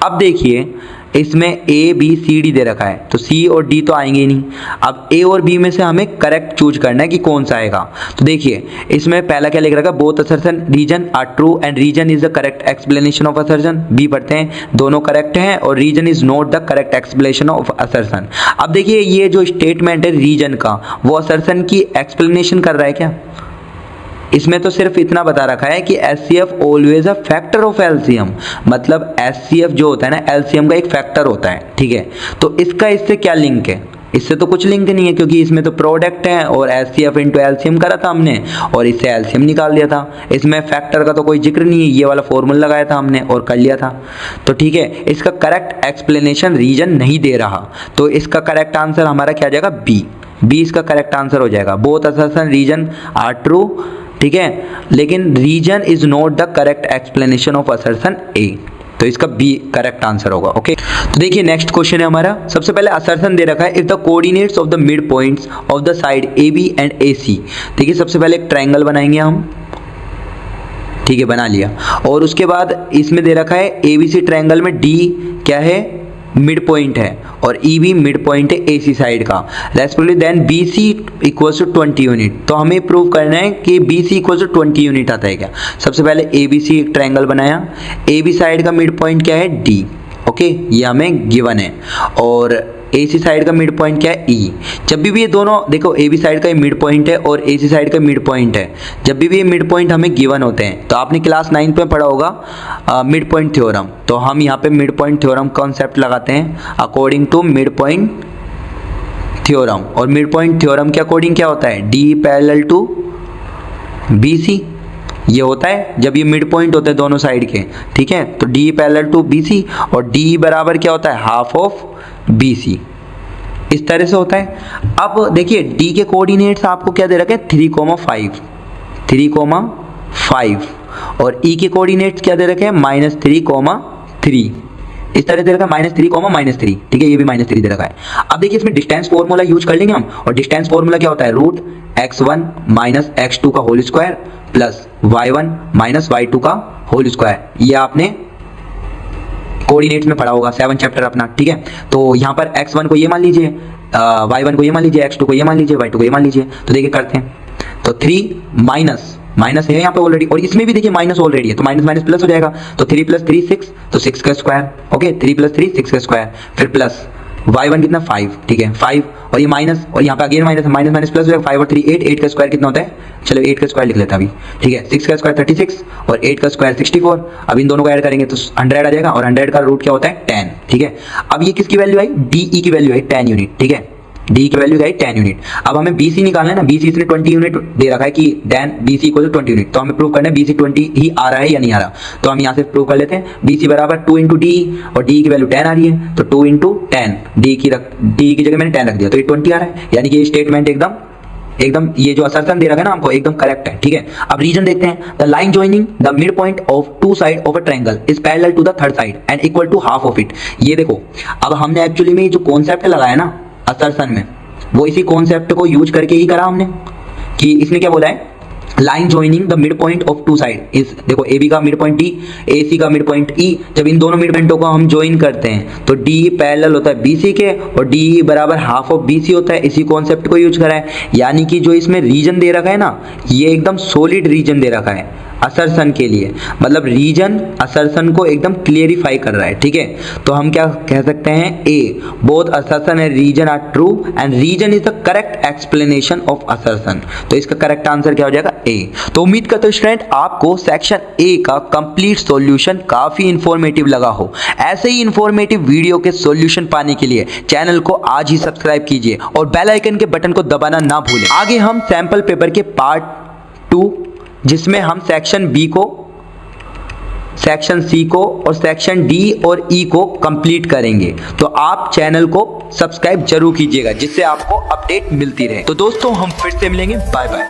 S1: अब देखिए इसमें ए बी सी डी दे रखा है, तो सी और डी तो आएंगे ही नहीं। अब ए और बी में से हमें करेक्ट चूज करना है कि कौन सा आएगा। तो देखिए इसमें पहला क्या लिख रखा है, both assertion reason are true and reason is the correct explanation of assertion. B पढ़ते हैं, दोनों करेक्ट हैं और reason is not the correct explanation of assertion. अब देखिए ये जो स्टेटमेंट है रीजन का, वो असर्शन की एक्सप्लेनेशन कर रहा है क्या? इसमें तो सिर्फ इतना बता रखा है कि HCF always a factor of LCM, मतलब एचसीएफ जो होता है ना एलसीएम का एक फैक्टर होता है। ठीक है, तो इसका इससे क्या लिंक है? इससे तो कुछ लिंक नहीं है, क्योंकि इसमें तो प्रोडक्ट है और एचसीएफ इंटू एलसीएम करा था हमने और इससे एलसीएम निकाल दिया था। इसमें फैक्टर का तो कोई जिक्र नहीं है, ये वाला फॉर्मूला लगाया था हमने और कर लिया था। तो ठीक है, इसका करेक्ट एक्सप्लेनेशन रीजन नहीं दे रहा, तो इसका करेक्ट आंसर हमारा क्या आ जाएगा? बी इसका करेक्ट आंसर हो जाएगा। Both assertion reason are true, ठीक है, लेकिन reason is not the correct explanation of assertion A, तो इसका बी करेक्ट आंसर होगा। ओके, तो देखिए नेक्स्ट क्वेश्चन है हमारा। सबसे पहले असर्शन दे रखा है if the coordinates of the mid points of the side A B and A C. देखिए सबसे पहले एक ट्रायंगल बनाएंगे हम, ठीक है, बना लिया, और उसके बाद इसमें दे रखा है ए बी सी ट्रायंगल में डी क्या है? मिड पॉइंट है और ई भी मिड पॉइंट है एसी साइड का, respectively then B C equals to 20 unit. तो हमें प्रूव करना है कि B C equals to 20 unit आता है क्या। सबसे पहले ए बी सी एक ट्रायंगल बनाया, ए बी साइड का मिड पॉइंट क्या है? डी। ओके, ये हमें गिवन है, और ए सी साइड का मिड पॉइंट क्या है? ई। जब भी ये दोनों देखो ए बी साइड का मिड पॉइंट है और ए सी साइड का मिड पॉइंट है, जब भी ये मिड पॉइंट हमें गिवन होते हैं, तो आपने क्लास 9 में पढ़ा होगा मिड पॉइंट थ्योरम, तो हम यहाँ पे मिड पॉइंट थ्योरम कॉन्सेप्ट लगाते हैं according to mid point theorem. और मिड पॉइंट थ्योरम के अकॉर्डिंग क्या होता है? D parallel to B C, ये होता है जब ये मिड पॉइंट होते हैं दोनों साइड के, ठीक है, तो D parallel to B C और डी बराबर क्या होता है? हाफ ऑफ बी सी, इस तरह से होता है। अब देखिए डी के कोऑर्डिनेट्स आपको क्या दे रखे हैं? 3,5 3,5 और ई के कोऑर्डिनेट्स क्या दे रखे हैं? -3,3 इस तरह दे रखा है, -3,-3, ठीक है, ये भी -3 दे रखा है। अब देखिए इसमें डिस्टेंस फॉर्मूला यूज कर लेंगे हम, और डिस्टेंस फॉर्मूला क्या होता है? √x1 - x2 का whole square plus y1 - y2 का होल स्क्वायर। ये आपने कोऑर्डिनेट्स में पढ़ा होगा 7 चैप्टर अपना, ठीक है। तो यहाँ पर x1 को ये मान लीजिए, y1 को ये मान लीजिए, x2 को ये मान लीजिए, y2 को ये मान लीजिए। तो देखिए करते हैं, तो 3 माइनस है यहाँ पे ऑलरेडी, और इसमें भी देखिए माइनस ऑलरेडी है, तो माइनस माइनस प्लस हो जाएगा, तो 3 + 3 6, तो 6 का स्क्वायर। ओके, 3 + 3 6 का स्क्वायर, फिर प्लस y1 कितना 5, ठीक है 5, और ये माइनस, और यहाँ पे अगेन माइनस माइनस प्लस हो जाएगा, 5 और 3 8, 8 का स्क्वायर कितना होता है? चलो 8 का स्क्वायर लिख लेता अभी, ठीक है, 6 का स्क्वायर 36 और 8 का स्क्वायर 64। अब इन दोनों को ऐड करेंगे तो 100 आ जाएगा, और 100 का रूट क्या होता है? 10, ठीक है। अब ये किसकी वैल्यू आई? डी ई की वैल्यू आई 10 यूनिट, ठीक है, डी की वैल्यू आई 10 यूनिट। अब हमें बी सी निकालना है ना, बी सी इसने 20 यूनिट दे रखा है कि then B C equal to 20 unit, तो हमें प्रूव करना है बी सी 20 ही आ रहा है या नहीं आ रहा। तो हम यहाँ से प्रूव कर लेते हैं, बी सी बराबर 2 × डी, और डी की वैल्यू 10 आ रही है, तो 2 × 10, डी की जगह मैंने 10 रख दिया, तो ये 20 आ रहा है, यानी कि ये स्टेटमेंट एकदम ये जो असर्शन दे रखा है ना हमको एकदम करेक्ट है, ठीक है। अब रीजन देखते हैं, the line joining the mid point of two side of a triangle is parallel to the third side and equal to half of it. ये देखो, अब हमने एक्चुअली में जो कॉन्सेप्ट लगाया ना असर्शन में, वो इसी कॉन्सेप्ट को यूज करके ही करा हमने, कि इसने क्या बोला है? Line joining the mid point of two side इस, देखो ए बी का mid point D, A C का मिड पॉइंट ई, जब इन दोनों मिड पॉइंटों को हम ज्वाइन करते हैं तो डी पैरेलल होता है बी सी के, और डी बराबर हाफ ऑफ बी सी होता है। इसी कॉन्सेप्ट को यूज करा है, यानी कि जो इसमें रीजन दे रखा है ना, ये एकदम सॉलिड रीजन दे रखा है। असर्शन के लिए, मतलब रीजन असर्शन को एकदम क्लियरिफाई कर रहा है, ठीक है। तो हम क्या कह सकते हैं, A both assertion and reason are true and reason is the correct explanation of assertion. तो इसका करेक्ट आंसर क्या हो जाएगा, ए। तो उम्मीद करते हो स्टूडेंट आपको सेक्शन ए का कंप्लीट सॉल्यूशन काफी इंफॉर्मेटिव लगा हो। ऐसे ही इंफॉर्मेटिव वीडियो के सॉल्यूशन पाने के लिए चैनल को आज ही सब्सक्राइब कीजिए और बेल आइकन के बटन को दबाना ना भूलें। आगे हम सैंपल पेपर के पार्ट 2 जिसमें हम सेक्शन बी को, सेक्शन सी को और सेक्शन डी और ई को कंप्लीट करेंगे। तो आप चैनल को सब्सक्राइब जरूर कीजिएगा जिससे आपको अपडेट मिलती रहे। तो दोस्तों हम फिर से मिलेंगे, बाय बाय।